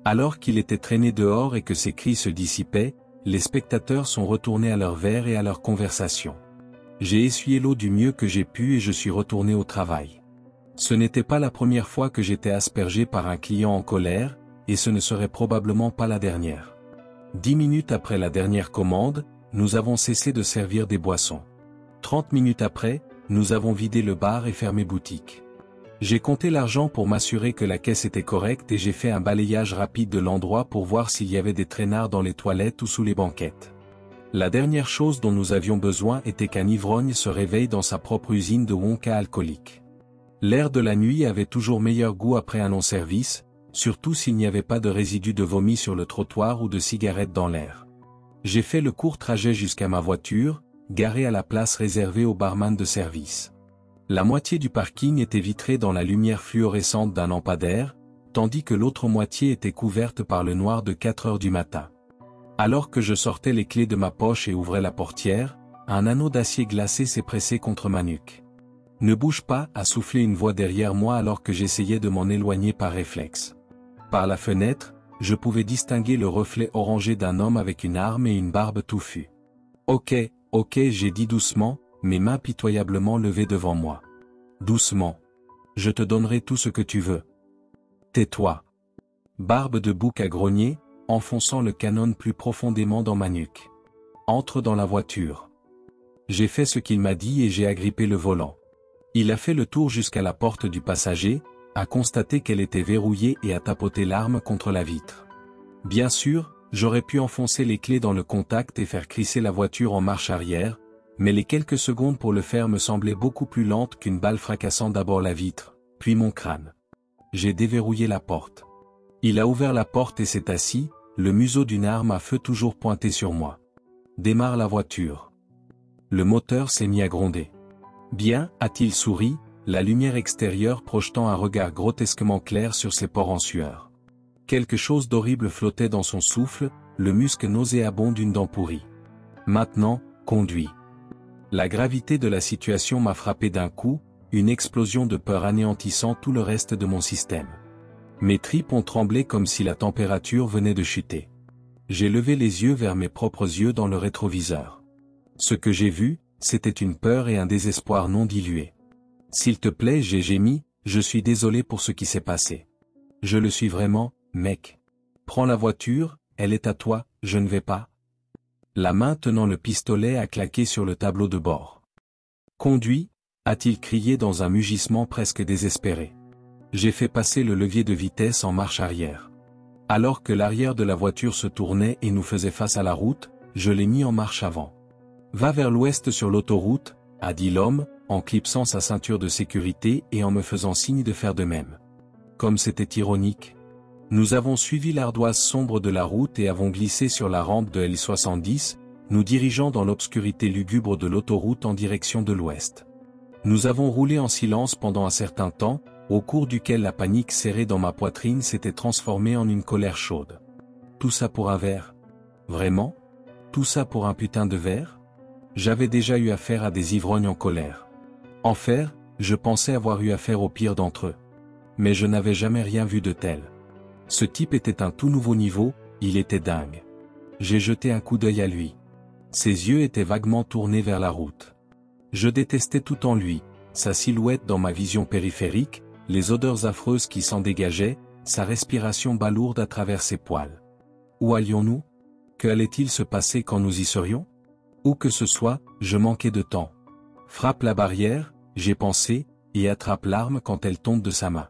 Alors qu'il était traîné dehors et que ses cris se dissipaient, les spectateurs sont retournés à leur verre et à leur conversation. J'ai essuyé l'eau du mieux que j'ai pu et je suis retourné au travail. Ce n'était pas la première fois que j'étais aspergé par un client en colère, et ce ne serait probablement pas la dernière. 10 minutes après la dernière commande, nous avons cessé de servir des boissons. 30 minutes après, nous avons vidé le bar et fermé boutique. J'ai compté l'argent pour m'assurer que la caisse était correcte et j'ai fait un balayage rapide de l'endroit pour voir s'il y avait des traînards dans les toilettes ou sous les banquettes. La dernière chose dont nous avions besoin était qu'un ivrogne se réveille dans sa propre usine de Wonka alcoolique. L'air de la nuit avait toujours meilleur goût après un long service, surtout s'il n'y avait pas de résidus de vomi sur le trottoir ou de cigarettes dans l'air. J'ai fait le court trajet jusqu'à ma voiture, garée à la place réservée au barman de service. La moitié du parking était vitrée dans la lumière fluorescente d'un lampadaire, tandis que l'autre moitié était couverte par le noir de 4 heures du matin. Alors que je sortais les clés de ma poche et ouvrais la portière, un anneau d'acier glacé s'est pressé contre ma nuque. « Ne bouge pas » a soufflé une voix derrière moi alors que j'essayais de m'en éloigner par réflexe. Par la fenêtre, je pouvais distinguer le reflet orangé d'un homme avec une arme et une barbe touffue. « Ok, j'ai dit doucement, mes mains pitoyablement levées devant moi. Doucement. Je te donnerai tout ce que tu veux. Tais-toi. Barbe de Bouc a grogné, enfonçant le canon plus profondément dans ma nuque. Entre dans la voiture. J'ai fait ce qu'il m'a dit et j'ai agrippé le volant. Il a fait le tour jusqu'à la porte du passager, a constaté qu'elle était verrouillée et a tapoté l'arme contre la vitre. Bien sûr, j'aurais pu enfoncer les clés dans le contact et faire crisser la voiture en marche arrière, mais les quelques secondes pour le faire me semblaient beaucoup plus lentes qu'une balle fracassant d'abord la vitre, puis mon crâne. J'ai déverrouillé la porte. Il a ouvert la porte et s'est assis, le museau d'une arme à feu toujours pointé sur moi. Démarre la voiture. Le moteur s'est mis à gronder. Bien, a-t-il souri, la lumière extérieure projetant un regard grotesquement clair sur ses pores en sueur. Quelque chose d'horrible flottait dans son souffle, le musc nauséabond d'une dent pourrie. Maintenant, conduis. La gravité de la situation m'a frappé d'un coup, une explosion de peur anéantissant tout le reste de mon système. Mes tripes ont tremblé comme si la température venait de chuter. J'ai levé les yeux vers mes propres yeux dans le rétroviseur. Ce que j'ai vu, c'était une peur et un désespoir non dilués. S'il te plaît, j'ai gémi, je suis désolé pour ce qui s'est passé. Je le suis vraiment, mec. Prends la voiture, elle est à toi, je ne vais pas. la main tenant le pistolet a claqué sur le tableau de bord. Conduis, a-t-il crié dans un mugissement presque désespéré. J'ai fait passer le levier de vitesse en marche arrière. Alors que l'arrière de la voiture se tournait et nous faisait face à la route, je l'ai mis en marche avant. Va vers l'ouest sur l'autoroute, a dit l'homme, en clipsant sa ceinture de sécurité et en me faisant signe de faire de même. Comme c'était ironique. Nous avons suivi l'ardoise sombre de la route et avons glissé sur la rampe de L70, nous dirigeant dans l'obscurité lugubre de l'autoroute en direction de l'ouest. Nous avons roulé en silence pendant un certain temps, au cours duquel la panique serrée dans ma poitrine s'était transformée en une colère chaude. Tout ça pour un verre? Vraiment? Tout ça pour un putain de verre? J'avais déjà eu affaire à des ivrognes en colère. En faire, je pensais avoir eu affaire au pire d'entre eux. Mais je n'avais jamais rien vu de tel. Ce type était un tout nouveau niveau, il était dingue. J'ai jeté un coup d'œil à lui. Ses yeux étaient vaguement tournés vers la route. Je détestais tout en lui, sa silhouette dans ma vision périphérique, les odeurs affreuses qui s'en dégageaient, sa respiration balourde à travers ses poils. Où allions-nous? Que allait-il se passer quand nous y serions? Où que ce soit, je manquais de temps. Frappe la barrière, j'ai pensé, et attrape l'arme quand elle tombe de sa main.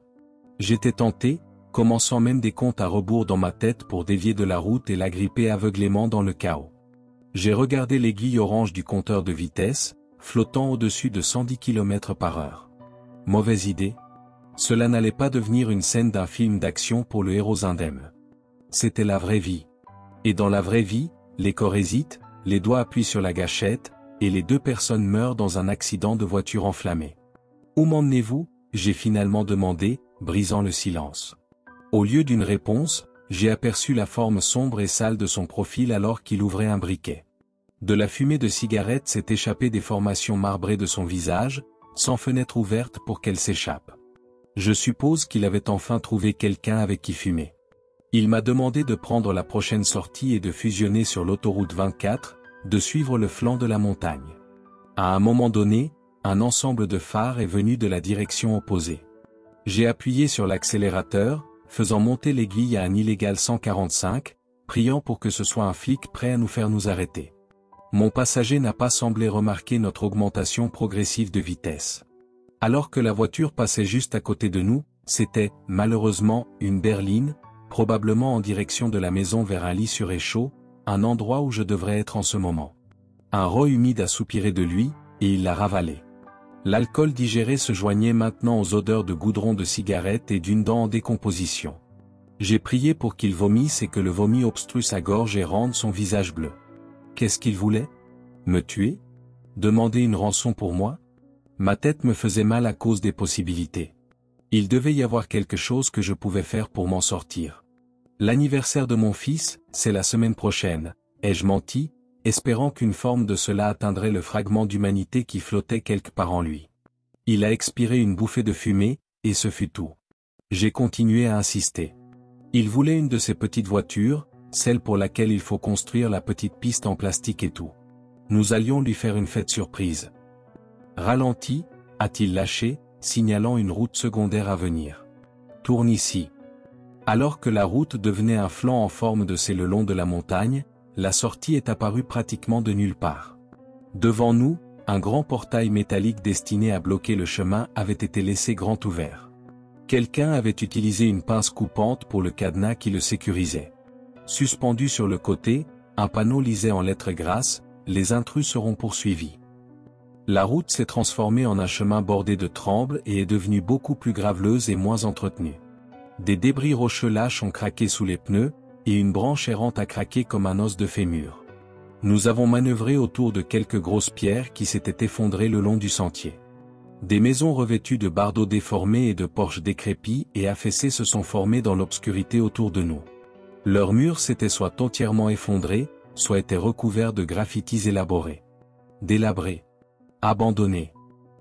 J'étais tenté, commençant même des comptes à rebours dans ma tête pour dévier de la route et l'agripper aveuglément dans le chaos. J'ai regardé l'aiguille orange du compteur de vitesse, flottant au-dessus de 110 km/h. Mauvaise idée. Cela n'allait pas devenir une scène d'un film d'action pour le héros indemne. C'était la vraie vie. Et dans la vraie vie, les corps hésitent, les doigts appuient sur la gâchette, et les deux personnes meurent dans un accident de voiture enflammée. Où m'emmenez-vous? J'ai finalement demandé, brisant le silence. Au lieu d'une réponse, j'ai aperçu la forme sombre et sale de son profil alors qu'il ouvrait un briquet. De la fumée de cigarette s'est échappée des formations marbrées de son visage, sans fenêtre ouverte pour qu'elle s'échappe. Je suppose qu'il avait enfin trouvé quelqu'un avec qui fumer. Il m'a demandé de prendre la prochaine sortie et de fusionner sur l'autoroute 24, de suivre le flanc de la montagne. À un moment donné, un ensemble de phares est venu de la direction opposée. J'ai appuyé sur l'accélérateur, faisant monter l'aiguille à un illégal 145, priant pour que ce soit un flic prêt à nous faire nous arrêter. Mon passager n'a pas semblé remarquer notre augmentation progressive de vitesse. Alors que la voiture passait juste à côté de nous, c'était, malheureusement, une berline, probablement en direction de la maison vers un lit sur échaud, un endroit où je devrais être en ce moment. Un rot humide a soupiré de lui, et il l'a ravalé. L'alcool digéré se joignait maintenant aux odeurs de goudron de cigarette et d'une dent en décomposition. J'ai prié pour qu'il vomisse et que le vomi obstrue sa gorge et rende son visage bleu. Qu'est-ce qu'il voulait? Me tuer? Demander une rançon pour moi? Ma tête me faisait mal à cause des possibilités. Il devait y avoir quelque chose que je pouvais faire pour m'en sortir. L'anniversaire de mon fils, c'est la semaine prochaine, ai-je menti, espérant qu'une forme de cela atteindrait le fragment d'humanité qui flottait quelque part en lui. Il a expiré une bouffée de fumée, et ce fut tout. J'ai continué à insister. Il voulait une de ces petites voitures, celle pour laquelle il faut construire la petite piste en plastique et tout. Nous allions lui faire une fête surprise. Ralenti, a-t-il lâché, signalant une route secondaire à venir. Tourne ici. Alors que la route devenait un flanc en forme de C le long de la montagne, la sortie est apparue pratiquement de nulle part. Devant nous, un grand portail métallique destiné à bloquer le chemin avait été laissé grand ouvert. Quelqu'un avait utilisé une pince coupante pour le cadenas qui le sécurisait. Suspendu sur le côté, un panneau lisait en lettres grasses, « Les intrus seront poursuivis ». La route s'est transformée en un chemin bordé de trembles et est devenue beaucoup plus graveleuse et moins entretenue. Des débris rocheux lâches ont craqué sous les pneus, et une branche errante a craqué comme un os de fémur. Nous avons manœuvré autour de quelques grosses pierres qui s'étaient effondrées le long du sentier. Des maisons revêtues de bardeaux déformés et de porches décrépits et affaissés se sont formées dans l'obscurité autour de nous. Leurs murs s'étaient soit entièrement effondrés, soit étaient recouverts de graffitis élaborés. Délabrés. Abandonnés.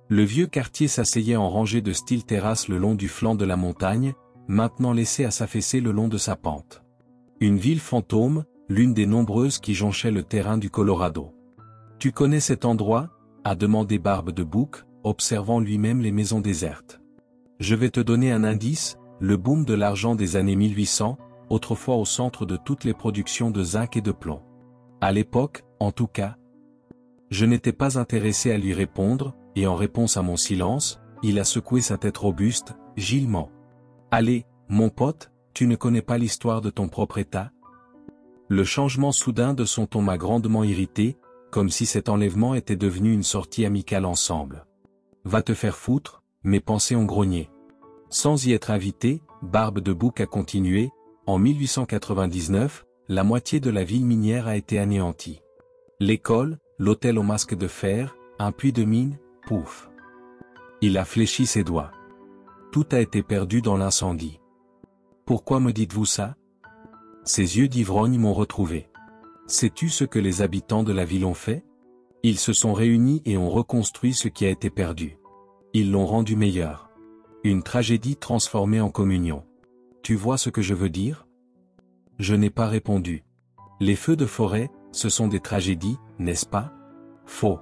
Le vieux quartier s'asseyait en rangée de style terrasse le long du flanc de la montagne, maintenant laissé à s'affaisser le long de sa pente. Une ville fantôme, l'une des nombreuses qui jonchaient le terrain du Colorado. « Tu connais cet endroit ?» a demandé Barbe de Bouc, observant lui-même les maisons désertes. « Je vais te donner un indice, le boom de l'argent des années 1800, autrefois au centre de toutes les productions de zinc et de plomb. À l'époque, en tout cas. Je n'étais pas intéressé à lui répondre, et en réponse à mon silence, il a secoué sa tête robuste, Gillement. Allez, mon pote, tu ne connais pas l'histoire de ton propre état? Le changement soudain de son ton m'a grandement irrité, comme si cet enlèvement était devenu une sortie amicale ensemble. Va te faire foutre, mes pensées ont grogné. Sans y être invité, Barbe de Bouc a continué, en 1899, la moitié de la ville minière a été anéantie. L'école, l'hôtel au masque de fer, un puits de mine, pouf. Il a fléchi ses doigts. Tout a été perdu dans l'incendie. Pourquoi me dites-vous ça? Ses yeux d'ivrogne m'ont retrouvé. Sais-tu ce que les habitants de la ville ont fait? Ils se sont réunis et ont reconstruit ce qui a été perdu. Ils l'ont rendu meilleur. Une tragédie transformée en communion. Tu vois ce que je veux dire? Je n'ai pas répondu. Les feux de forêt, ce sont des tragédies, n'est-ce pas? Faux.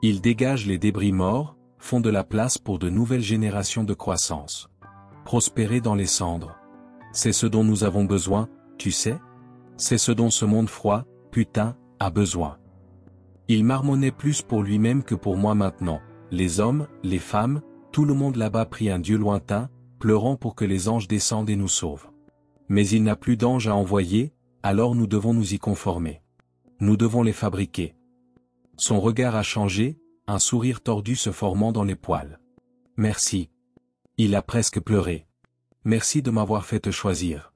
Ils dégagent les débris morts, font de la place pour de nouvelles générations de croissance. Prospérer dans les cendres. C'est ce dont nous avons besoin, tu sais? C'est ce dont ce monde froid, putain, a besoin. Il marmonnait plus pour lui-même que pour moi maintenant. Les hommes, les femmes, tout le monde là-bas prie un Dieu lointain, pleurant pour que les anges descendent et nous sauvent. Mais il n'a plus d'anges à envoyer, alors nous devons nous y conformer. Nous devons les fabriquer. Son regard a changé, un sourire tordu se formant dans les poils. Merci. Il a presque pleuré. Merci de m'avoir fait te choisir.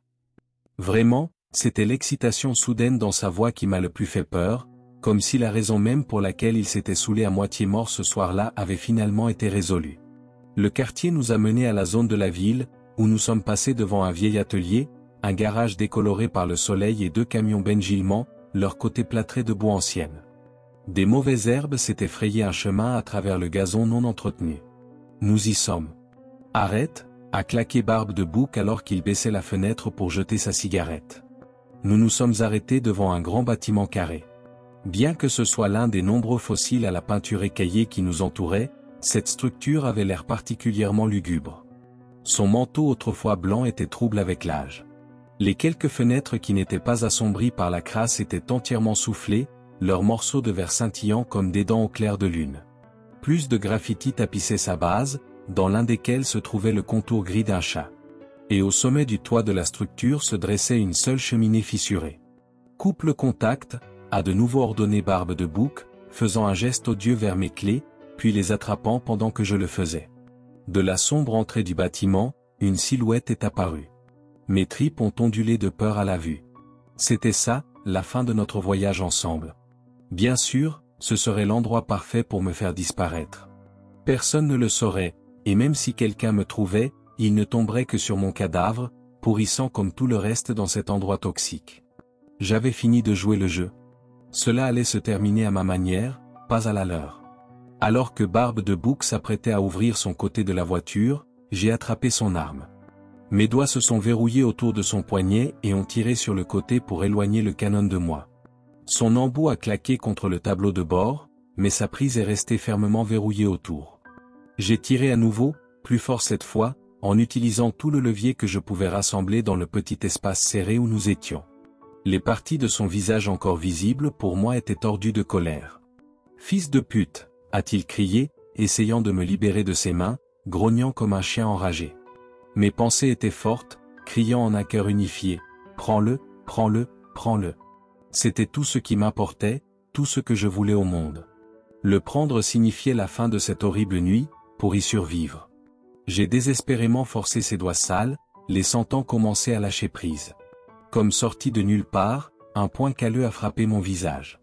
Vraiment, c'était l'excitation soudaine dans sa voix qui m'a le plus fait peur, comme si la raison même pour laquelle il s'était saoulé à moitié mort ce soir-là avait finalement été résolue. Le quartier nous a menés à la zone de la ville, où nous sommes passés devant un vieil atelier, un garage décoloré par le soleil et 2 camions Benjilman, leur côté plâtré de bois ancienne. Des mauvaises herbes s'étaient frayé un chemin à travers le gazon non entretenu. Nous y sommes. Arrête, a claqué Barbe de Bouc alors qu'il baissait la fenêtre pour jeter sa cigarette. Nous nous sommes arrêtés devant un grand bâtiment carré. Bien que ce soit l'un des nombreux fossiles à la peinture écaillée qui nous entourait, cette structure avait l'air particulièrement lugubre. Son manteau autrefois blanc était trouble avec l'âge. Les quelques fenêtres qui n'étaient pas assombries par la crasse étaient entièrement soufflées, leurs morceaux de verre scintillant comme des dents au clair de lune. Plus de graffitis tapissaient sa base, dans l'un desquels se trouvait le contour gris d'un chat. Et au sommet du toit de la structure se dressait une seule cheminée fissurée. Coupe le contact, a de nouveau ordonné Barbe de Bouc, faisant un geste odieux vers mes clés, puis les attrapant pendant que je le faisais. De la sombre entrée du bâtiment, une silhouette est apparue. Mes tripes ont ondulé de peur à la vue. C'était ça, la fin de notre voyage ensemble. Bien sûr, ce serait l'endroit parfait pour me faire disparaître. Personne ne le saurait, et même si quelqu'un me trouvait, il ne tomberait que sur mon cadavre, pourrissant comme tout le reste dans cet endroit toxique. J'avais fini de jouer le jeu. Cela allait se terminer à ma manière, pas à la leur. Alors que Barbe de Bouc s'apprêtait à ouvrir son côté de la voiture, j'ai attrapé son arme. Mes doigts se sont verrouillés autour de son poignet et ont tiré sur le côté pour éloigner le canon de moi. Son embout a claqué contre le tableau de bord, mais sa prise est restée fermement verrouillée autour. J'ai tiré à nouveau, plus fort cette fois, en utilisant tout le levier que je pouvais rassembler dans le petit espace serré où nous étions. Les parties de son visage encore visibles pour moi étaient tordues de colère. « Fils de pute !» a-t-il crié, essayant de me libérer de ses mains, grognant comme un chien enragé. Mes pensées étaient fortes, criant en un cœur unifié, « Prends-le, prends-le, prends-le !» C'était tout ce qui m'importait, tout ce que je voulais au monde. Le prendre signifiait la fin de cette horrible nuit, pour y survivre. J'ai désespérément forcé ses doigts sales, les sentant commencer à lâcher prise. Comme sorti de nulle part, un poing calleux a frappé mon visage.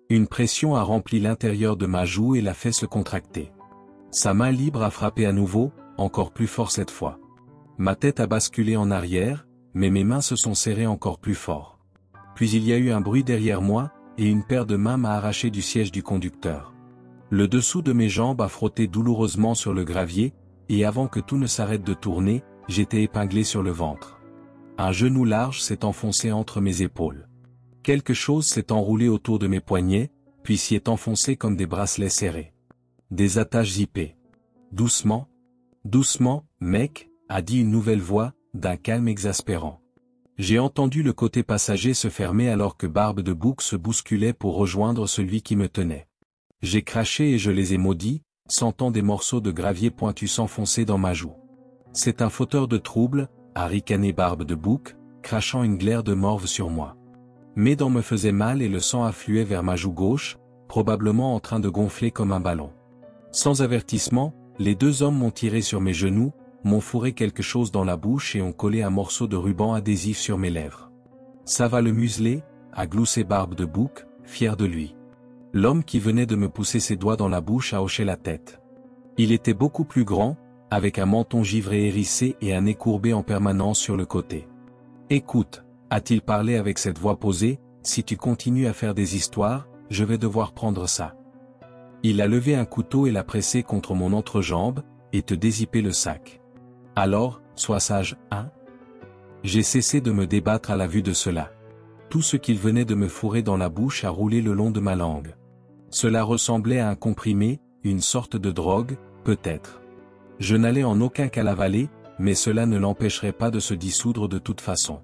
Une pression a rempli l'intérieur de ma joue et l'a fait se contracter. Sa main libre a frappé à nouveau, encore plus fort cette fois. Ma tête a basculé en arrière, mais mes mains se sont serrées encore plus fort. Puis il y a eu un bruit derrière moi, et une paire de mains m'a arraché du siège du conducteur. Le dessous de mes jambes a frotté douloureusement sur le gravier, et avant que tout ne s'arrête de tourner, j'étais épinglé sur le ventre. Un genou large s'est enfoncé entre mes épaules. Quelque chose s'est enroulé autour de mes poignets, puis s'y est enfoncé comme des bracelets serrés. Des attaches zippées. Doucement, doucement, mec, a dit une nouvelle voix, d'un calme exaspérant. J'ai entendu le côté passager se fermer alors que Barbe de Bouc se bousculait pour rejoindre celui qui me tenait. J'ai craché et je les ai maudits, sentant des morceaux de gravier pointu s'enfoncer dans ma joue. C'est un fauteur de trouble, a ricané Barbe de Bouc, crachant une glaire de morve sur moi. Mes dents me faisaient mal et le sang affluait vers ma joue gauche, probablement en train de gonfler comme un ballon. Sans avertissement, les deux hommes m'ont tiré sur mes genoux, m'ont fourré quelque chose dans la bouche et ont collé un morceau de ruban adhésif sur mes lèvres. Ça va le museler, a gloussé Barbe de Bouc, fier de lui. L'homme qui venait de me pousser ses doigts dans la bouche a hoché la tête. Il était beaucoup plus grand, avec un menton givré hérissé et un nez courbé en permanence sur le côté. Écoute, a-t-il parlé avec cette voix posée, si tu continues à faire des histoires, je vais devoir prendre ça. Il a levé un couteau et l'a pressé contre mon entrejambe, et te dézippé le sac. Alors, sois sage, hein? J'ai cessé de me débattre à la vue de cela. Tout ce qu'il venait de me fourrer dans la bouche a roulé le long de ma langue. Cela ressemblait à un comprimé, une sorte de drogue, peut-être. Je n'allais en aucun cas l'avaler, mais cela ne l'empêcherait pas de se dissoudre de toute façon.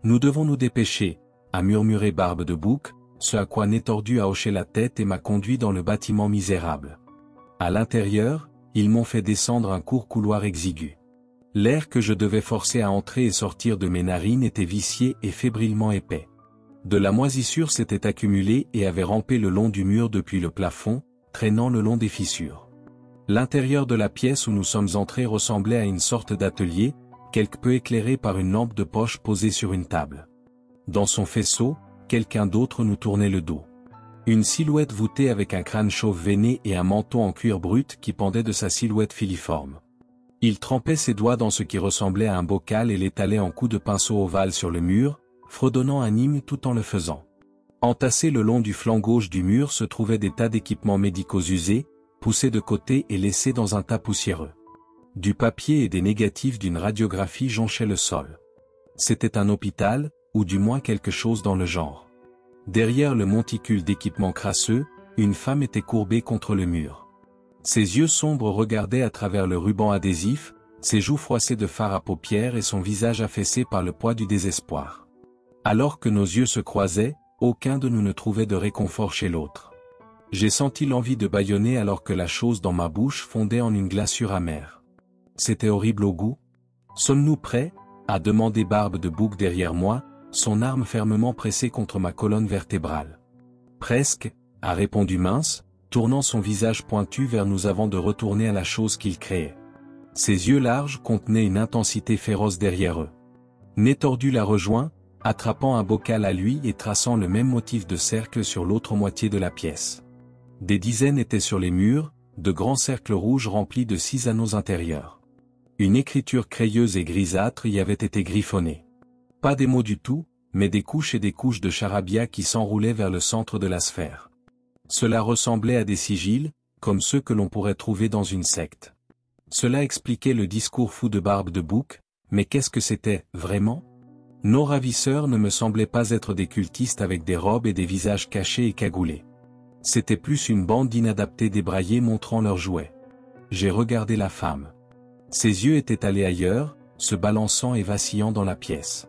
Nous devons nous dépêcher, a murmuré Barbe de Bouc, ce à quoi Nétordu a hoché la tête et m'a conduit dans le bâtiment misérable. À l'intérieur, ils m'ont fait descendre un court couloir exigu. L'air que je devais forcer à entrer et sortir de mes narines était vicié et fébrilement épais. De la moisissure s'était accumulée et avait rampé le long du mur depuis le plafond, traînant le long des fissures. L'intérieur de la pièce où nous sommes entrés ressemblait à une sorte d'atelier, quelque peu éclairé par une lampe de poche posée sur une table. Dans son faisceau, quelqu'un d'autre nous tournait le dos. Une silhouette voûtée avec un crâne chauve veiné et un menton en cuir brut qui pendait de sa silhouette filiforme. Il trempait ses doigts dans ce qui ressemblait à un bocal et l'étalait en coups de pinceau ovale sur le mur, fredonnant un hymne tout en le faisant. Entassés le long du flanc gauche du mur se trouvaient des tas d'équipements médicaux usés, poussés de côté et laissés dans un tas poussiéreux. Du papier et des négatifs d'une radiographie jonchaient le sol. C'était un hôpital, ou du moins quelque chose dans le genre. Derrière le monticule d'équipements crasseux, une femme était courbée contre le mur. Ses yeux sombres regardaient à travers le ruban adhésif, ses joues froissées de fard à paupières et son visage affaissé par le poids du désespoir. Alors que nos yeux se croisaient, aucun de nous ne trouvait de réconfort chez l'autre. J'ai senti l'envie de bâillonner alors que la chose dans ma bouche fondait en une glaçure amère. C'était horrible au goût. Sommes-nous prêts? A demandé Barbe de Bouc derrière moi, son arme fermement pressée contre ma colonne vertébrale. Presque, a répondu Mince, tournant son visage pointu vers nous avant de retourner à la chose qu'il créait. Ses yeux larges contenaient une intensité féroce derrière eux. Nétordu la rejoint, attrapant un bocal à lui et traçant le même motif de cercle sur l'autre moitié de la pièce. Des dizaines étaient sur les murs, de grands cercles rouges remplis de 6 anneaux intérieurs. Une écriture crayeuse et grisâtre y avait été griffonnée. Pas des mots du tout, mais des couches et des couches de charabia qui s'enroulaient vers le centre de la sphère. Cela ressemblait à des sigils, comme ceux que l'on pourrait trouver dans une secte. Cela expliquait le discours fou de Barbe de Bouc, mais qu'est-ce que c'était, vraiment? Nos ravisseurs ne me semblaient pas être des cultistes avec des robes et des visages cachés et cagoulés. C'était plus une bande d'inadaptés débraillés montrant leurs jouets. J'ai regardé la femme. Ses yeux étaient allés ailleurs, se balançant et vacillant dans la pièce.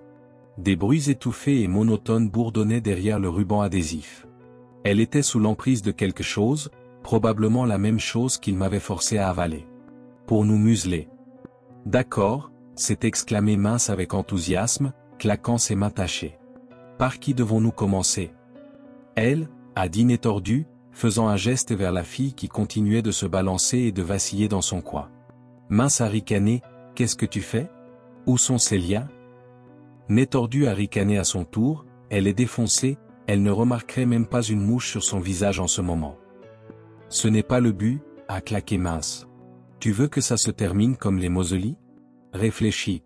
Des bruits étouffés et monotones bourdonnaient derrière le ruban adhésif. Elle était sous l'emprise de quelque chose, probablement la même chose qu'il m'avait forcé à avaler. Pour nous museler. D'accord, s'est exclamé Mince avec enthousiasme, claquant ses mains tachées. Par qui devons-nous commencer? Elle, a dit Nétordu, faisant un geste vers la fille qui continuait de se balancer et de vaciller dans son coin. Mince a ricané, qu'est-ce que tu fais? Où sont ces liens? Nétordu a ricané à son tour, elle est défoncée, elle ne remarquerait même pas une mouche sur son visage en ce moment. Ce n'est pas le but, a claqué Mince. Tu veux que ça se termine comme les mausolees? Réfléchis.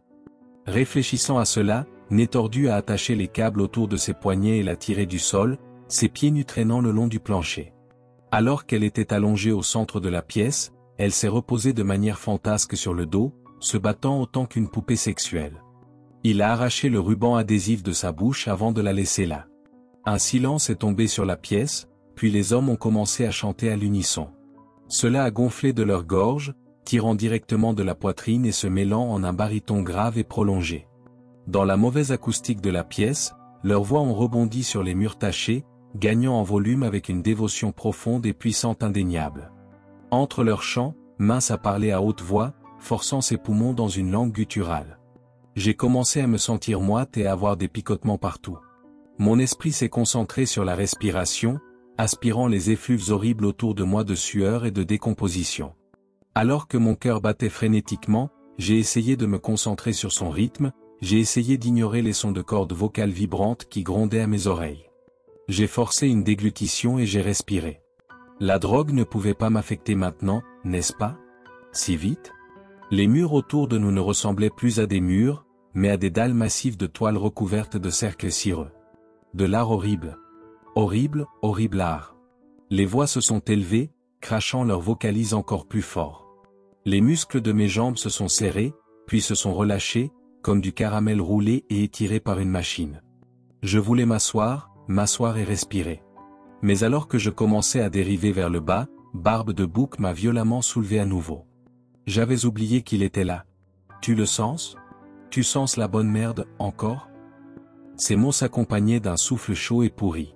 Réfléchissant à cela, Nétordu a attaché les câbles autour de ses poignets et l'a tiré du sol, ses pieds nus traînant le long du plancher. Alors qu'elle était allongée au centre de la pièce, elle s'est reposée de manière fantasque sur le dos, se battant autant qu'une poupée sexuelle. Il a arraché le ruban adhésif de sa bouche avant de la laisser là. Un silence est tombé sur la pièce, puis les hommes ont commencé à chanter à l'unisson. Cela a gonflé de leur gorge, tirant directement de la poitrine et se mêlant en un baryton grave et prolongé. Dans la mauvaise acoustique de la pièce, leurs voix ont rebondi sur les murs tachés, gagnant en volume avec une dévotion profonde et puissante indéniable. Entre leurs chants, Mince a parlé à haute voix, forçant ses poumons dans une langue gutturale. J'ai commencé à me sentir moite et à avoir des picotements partout. Mon esprit s'est concentré sur la respiration, aspirant les effluves horribles autour de moi de sueur et de décomposition. Alors que mon cœur battait frénétiquement, j'ai essayé de me concentrer sur son rythme, j'ai essayé d'ignorer les sons de cordes vocales vibrantes qui grondaient à mes oreilles. J'ai forcé une déglutition et j'ai respiré. La drogue ne pouvait pas m'affecter maintenant, n'est-ce pas? Si vite? Les murs autour de nous ne ressemblaient plus à des murs, mais à des dalles massives de toile recouvertes de cercles cireux. De l'art horrible. Horrible, horrible art. Les voix se sont élevées, crachant leurs vocalises encore plus fort. Les muscles de mes jambes se sont serrés, puis se sont relâchés, comme du caramel roulé et étiré par une machine. Je voulais m'asseoir et respirer. Mais alors que je commençais à dériver vers le bas, Barbe de Bouc m'a violemment soulevé à nouveau. J'avais oublié qu'il était là. Tu le sens? Tu sens la bonne merde, encore? Ces mots s'accompagnaient d'un souffle chaud et pourri.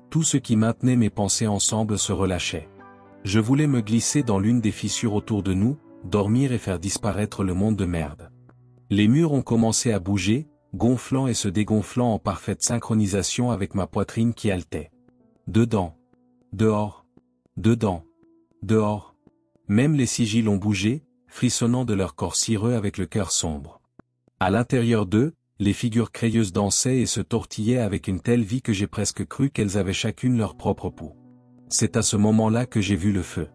Tout ce qui maintenait mes pensées ensemble se relâchait. Je voulais me glisser dans l'une des fissures autour de nous, dormir et faire disparaître le monde de merde. Les murs ont commencé à bouger, gonflant et se dégonflant en parfaite synchronisation avec ma poitrine qui haletait. Dedans. Dehors. Dedans. Dehors. Même les sigils ont bougé, frissonnant de leur corps cireux avec le cœur sombre. À l'intérieur d'eux, les figures crayeuses dansaient et se tortillaient avec une telle vie que j'ai presque cru qu'elles avaient chacune leur propre pouls. C'est à ce moment-là que j'ai vu le feu.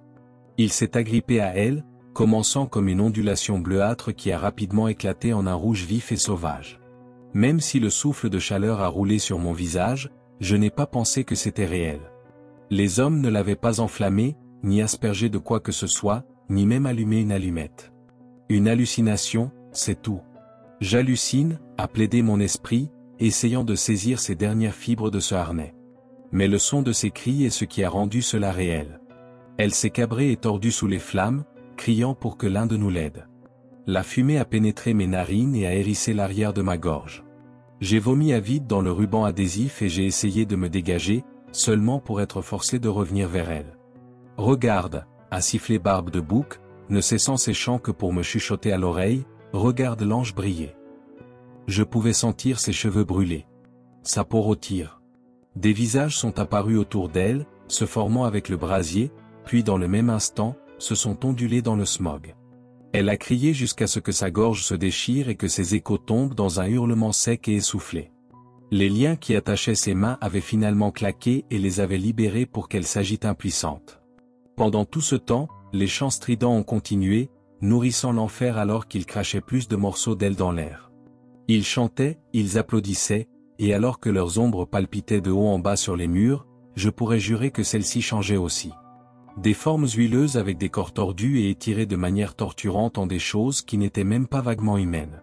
Il s'est agrippé à elles, commençant comme une ondulation bleuâtre qui a rapidement éclaté en un rouge vif et sauvage. Même si le souffle de chaleur a roulé sur mon visage, je n'ai pas pensé que c'était réel. Les hommes ne l'avaient pas enflammé, ni aspergé de quoi que ce soit, ni même allumé une allumette. Une hallucination, c'est tout. J'hallucine, a plaidé mon esprit, essayant de saisir ces dernières fibres de ce harnais. Mais le son de ses cris est ce qui a rendu cela réel. Elle s'est cabrée et tordue sous les flammes, criant pour que l'un de nous l'aide. La fumée a pénétré mes narines et a hérissé l'arrière de ma gorge. J'ai vomi à vide dans le ruban adhésif et j'ai essayé de me dégager, seulement pour être forcé de revenir vers elle. « Regarde » a sifflé Barbe de Bouc, ne cessant ses chants que pour me chuchoter à l'oreille, « regarde l'ange briller. » Je pouvais sentir ses cheveux brûler. Sa peau rôtir. Des visages sont apparus autour d'elle, se formant avec le brasier, puis dans le même instant, se sont ondulés dans le smog. Elle a crié jusqu'à ce que sa gorge se déchire et que ses échos tombent dans un hurlement sec et essoufflé. Les liens qui attachaient ses mains avaient finalement claqué et les avaient libérés pour qu'elle s'agite impuissante. Pendant tout ce temps, les chants stridents ont continué, nourrissant l'enfer alors qu'ils crachaient plus de morceaux d'elle dans l'air. Ils chantaient, ils applaudissaient, et alors que leurs ombres palpitaient de haut en bas sur les murs, je pourrais jurer que celles-ci changeaient aussi. Des formes huileuses avec des corps tordus et étirés de manière torturante en des choses qui n'étaient même pas vaguement humaines.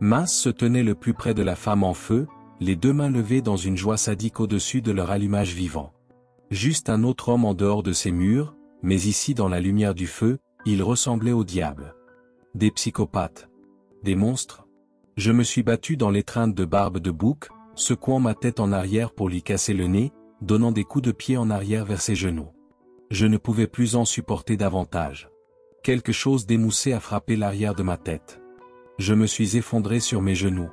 Mince se tenait le plus près de la femme en feu, les deux mains levées dans une joie sadique au-dessus de leur allumage vivant. Juste un autre homme en dehors de ces murs, mais ici dans la lumière du feu, il ressemblait au diable. Des psychopathes. Des monstres. Je me suis battu dans l'étreinte de Barbe de Bouc, secouant ma tête en arrière pour lui casser le nez, donnant des coups de pied en arrière vers ses genoux. Je ne pouvais plus en supporter davantage. Quelque chose d'émoussé a frappé l'arrière de ma tête. Je me suis effondré sur mes genoux.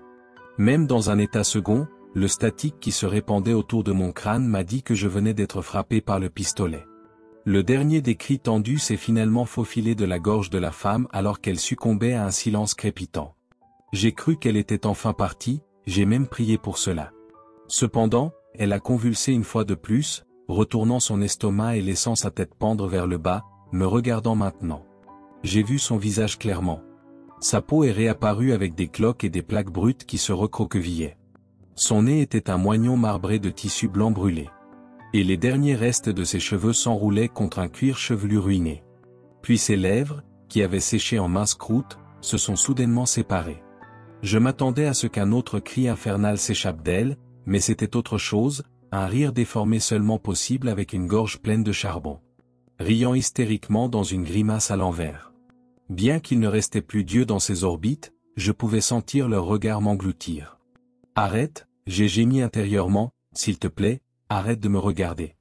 Même dans un état second, le statique qui se répandait autour de mon crâne m'a dit que je venais d'être frappé par le pistolet. Le dernier des cris tendus s'est finalement faufilé de la gorge de la femme alors qu'elle succombait à un silence crépitant. J'ai cru qu'elle était enfin partie, j'ai même prié pour cela. Cependant, elle a convulsé une fois de plus, retournant son estomac et laissant sa tête pendre vers le bas, me regardant maintenant. J'ai vu son visage clairement. Sa peau est réapparue avec des cloques et des plaques brutes qui se recroquevillaient. Son nez était un moignon marbré de tissu blanc brûlé. Et les derniers restes de ses cheveux s'enroulaient contre un cuir chevelu ruiné. Puis ses lèvres, qui avaient séché en minces croûtes, se sont soudainement séparées. Je m'attendais à ce qu'un autre cri infernal s'échappe d'elle, mais c'était autre chose, un rire déformé seulement possible avec une gorge pleine de charbon. Riant hystériquement dans une grimace à l'envers. Bien qu'il ne restait plus Dieu dans ses orbites, je pouvais sentir leur regard m'engloutir. Arrête, j'ai gémi intérieurement, s'il te plaît, arrête de me regarder.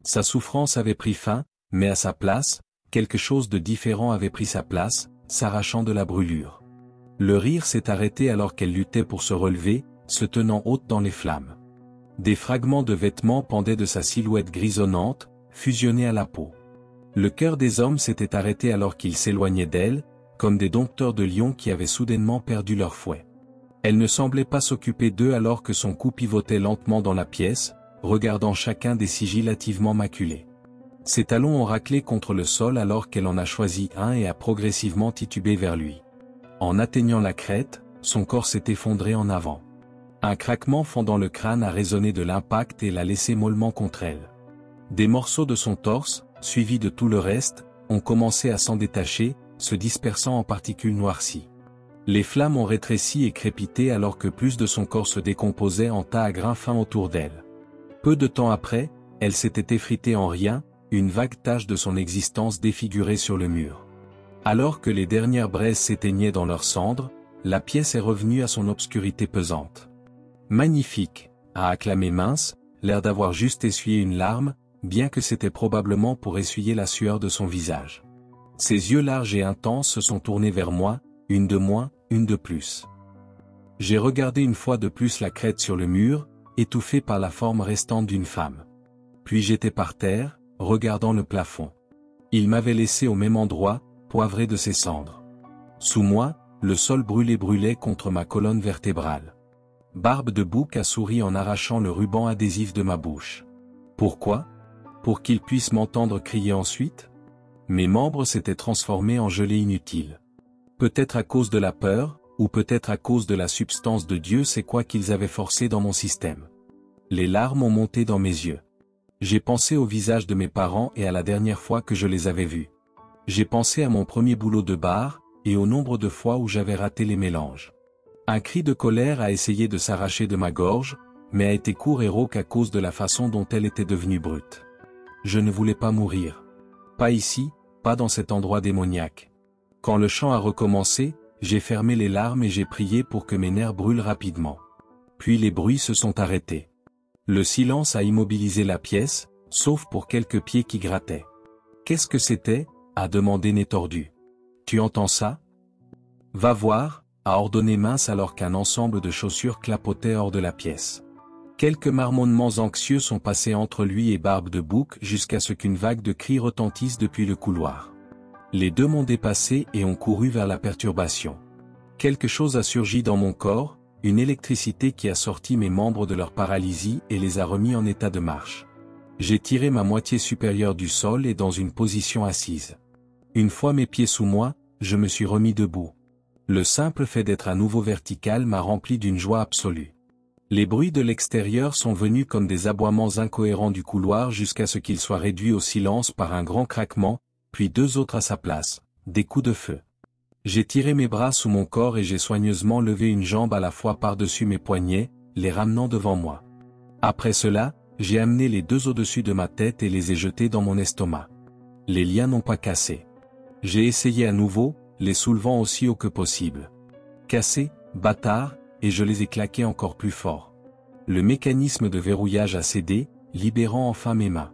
Sa souffrance avait pris fin, mais à sa place, quelque chose de différent avait pris sa place, s'arrachant de la brûlure. Le rire s'est arrêté alors qu'elle luttait pour se relever, se tenant haute dans les flammes. Des fragments de vêtements pendaient de sa silhouette grisonnante, fusionnés à la peau. Le cœur des hommes s'était arrêté alors qu'ils s'éloignaient d'elle, comme des dompteurs de lions qui avaient soudainement perdu leur fouet. Elle ne semblait pas s'occuper d'eux alors que son cou pivotait lentement dans la pièce, regardant chacun des sigils hâtivement maculés. Ses talons ont raclé contre le sol alors qu'elle en a choisi un et a progressivement titubé vers lui. En atteignant la crête, son corps s'est effondré en avant. Un craquement fendant le crâne a résonné de l'impact et l'a laissé mollement contre elle. Des morceaux de son torse, suivis de tout le reste, ont commencé à s'en détacher, se dispersant en particules noircies. Les flammes ont rétréci et crépité alors que plus de son corps se décomposait en tas à grains fins autour d'elle. Peu de temps après, elle s'était effritée en rien, une vague tache de son existence défigurée sur le mur. Alors que les dernières braises s'éteignaient dans leurs cendres, la pièce est revenue à son obscurité pesante. Magnifique, a acclamé Mince, l'air d'avoir juste essuyé une larme, bien que c'était probablement pour essuyer la sueur de son visage. Ses yeux larges et intenses se sont tournés vers moi, une de moins, une de plus. J'ai regardé une fois de plus la crête sur le mur, étouffée par la forme restante d'une femme. Puis j'étais par terre, regardant le plafond. Il m'avait laissé au même endroit, poivré de ses cendres. Sous moi, le sol brûlait contre ma colonne vertébrale. Barbe de Bouc a souri en arrachant le ruban adhésif de ma bouche. Pourquoi ? Pour qu'il puisse m'entendre crier ensuite ? Mes membres s'étaient transformés en gelée inutile. Peut-être à cause de la peur, ou peut-être à cause de la substance de Dieu c'est quoi qu'ils avaient forcé dans mon système. Les larmes ont monté dans mes yeux. J'ai pensé au visage de mes parents et à la dernière fois que je les avais vus. J'ai pensé à mon premier boulot de bar, et au nombre de fois où j'avais raté les mélanges. Un cri de colère a essayé de s'arracher de ma gorge, mais a été court et rauque à cause de la façon dont elle était devenue brute. Je ne voulais pas mourir. Pas ici, pas dans cet endroit démoniaque. Quand le chant a recommencé, j'ai fermé les larmes et j'ai prié pour que mes nerfs brûlent rapidement. Puis les bruits se sont arrêtés. Le silence a immobilisé la pièce, sauf pour quelques pieds qui grattaient. « Qu'est-ce que c'était » a demandé Nétordu. « Tu entends ça ?»« Va voir » a ordonné Mince alors qu'un ensemble de chaussures clapotait hors de la pièce. Quelques marmonnements anxieux sont passés entre lui et Barbe de Bouc jusqu'à ce qu'une vague de cris retentisse depuis le couloir. Les deux m'ont dépassé et ont couru vers la perturbation. Quelque chose a surgi dans mon corps, une électricité qui a sorti mes membres de leur paralysie et les a remis en état de marche. J'ai tiré ma moitié supérieure du sol et dans une position assise. Une fois mes pieds sous moi, je me suis remis debout. Le simple fait d'être à nouveau vertical m'a rempli d'une joie absolue. Les bruits de l'extérieur sont venus comme des aboiements incohérents du couloir jusqu'à ce qu'ils soient réduits au silence par un grand craquement, puis deux autres à sa place, des coups de feu. J'ai tiré mes bras sous mon corps et j'ai soigneusement levé une jambe à la fois par-dessus mes poignets, les ramenant devant moi. Après cela, j'ai amené les deux au-dessus de ma tête et les ai jetés dans mon estomac. Les liens n'ont pas cassé. J'ai essayé à nouveau, les soulevant aussi haut que possible. Cassé, bâtard, et je les ai claqués encore plus fort. Le mécanisme de verrouillage a cédé, libérant enfin mes mains.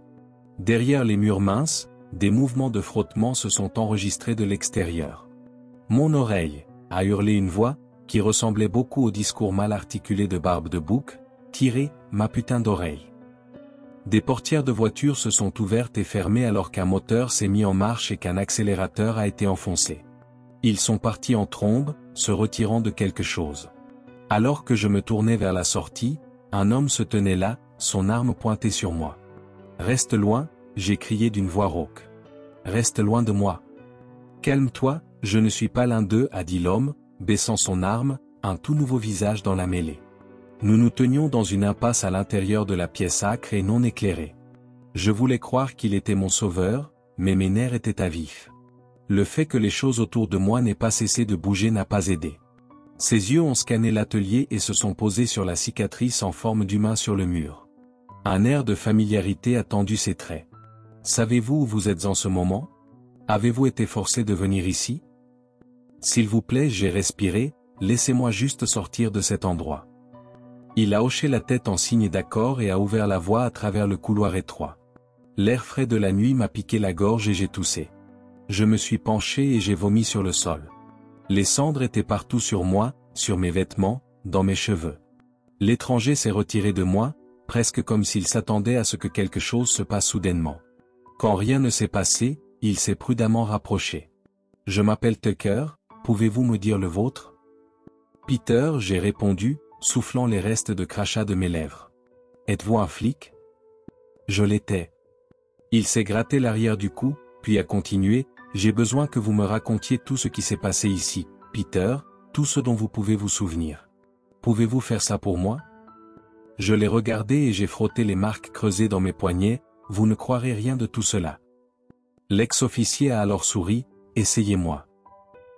Derrière les murs minces, des mouvements de frottement se sont enregistrés de l'extérieur. Mon oreille, a hurlé une voix, qui ressemblait beaucoup au discours mal articulé de Barbe de Bouc, tirez, ma putain d'oreille. Des portières de voiture se sont ouvertes et fermées alors qu'un moteur s'est mis en marche et qu'un accélérateur a été enfoncé. Ils sont partis en trombe, se retirant de quelque chose. Alors que je me tournais vers la sortie, un homme se tenait là, son arme pointée sur moi. « Reste loin », j'ai crié d'une voix rauque. « Reste loin de moi. »« Calme-toi, je ne suis pas l'un d'eux » a dit l'homme, baissant son arme, un tout nouveau visage dans la mêlée. Nous nous tenions dans une impasse à l'intérieur de la pièce âcre et non éclairée. Je voulais croire qu'il était mon sauveur, mais mes nerfs étaient à vif. Le fait que les choses autour de moi n'aient pas cessé de bouger n'a pas aidé. Ses yeux ont scanné l'atelier et se sont posés sur la cicatrice en forme d'humain sur le mur. Un air de familiarité a tendu ses traits. « Savez-vous où vous êtes en ce moment ? Avez-vous été forcé de venir ici ? » « S'il vous plaît » j'ai respiré, laissez-moi juste sortir de cet endroit. Il a hoché la tête en signe d'accord et a ouvert la voie à travers le couloir étroit. L'air frais de la nuit m'a piqué la gorge et j'ai toussé. Je me suis penché et j'ai vomi sur le sol. Les cendres étaient partout sur moi, sur mes vêtements, dans mes cheveux. L'étranger s'est retiré de moi, presque comme s'il s'attendait à ce que quelque chose se passe soudainement. Quand rien ne s'est passé, il s'est prudemment rapproché. Je m'appelle Tucker, pouvez-vous me dire le vôtre? Peter, j'ai répondu, soufflant les restes de crachat de mes lèvres. Êtes-vous un flic? Je l'étais. Il s'est gratté l'arrière du cou, puis a continué, j'ai besoin que vous me racontiez tout ce qui s'est passé ici, Peter, tout ce dont vous pouvez vous souvenir. Pouvez-vous faire ça pour moi? Je l'ai regardé et j'ai frotté les marques creusées dans mes poignets, vous ne croirez rien de tout cela. L'ex-officier a alors souri, essayez-moi.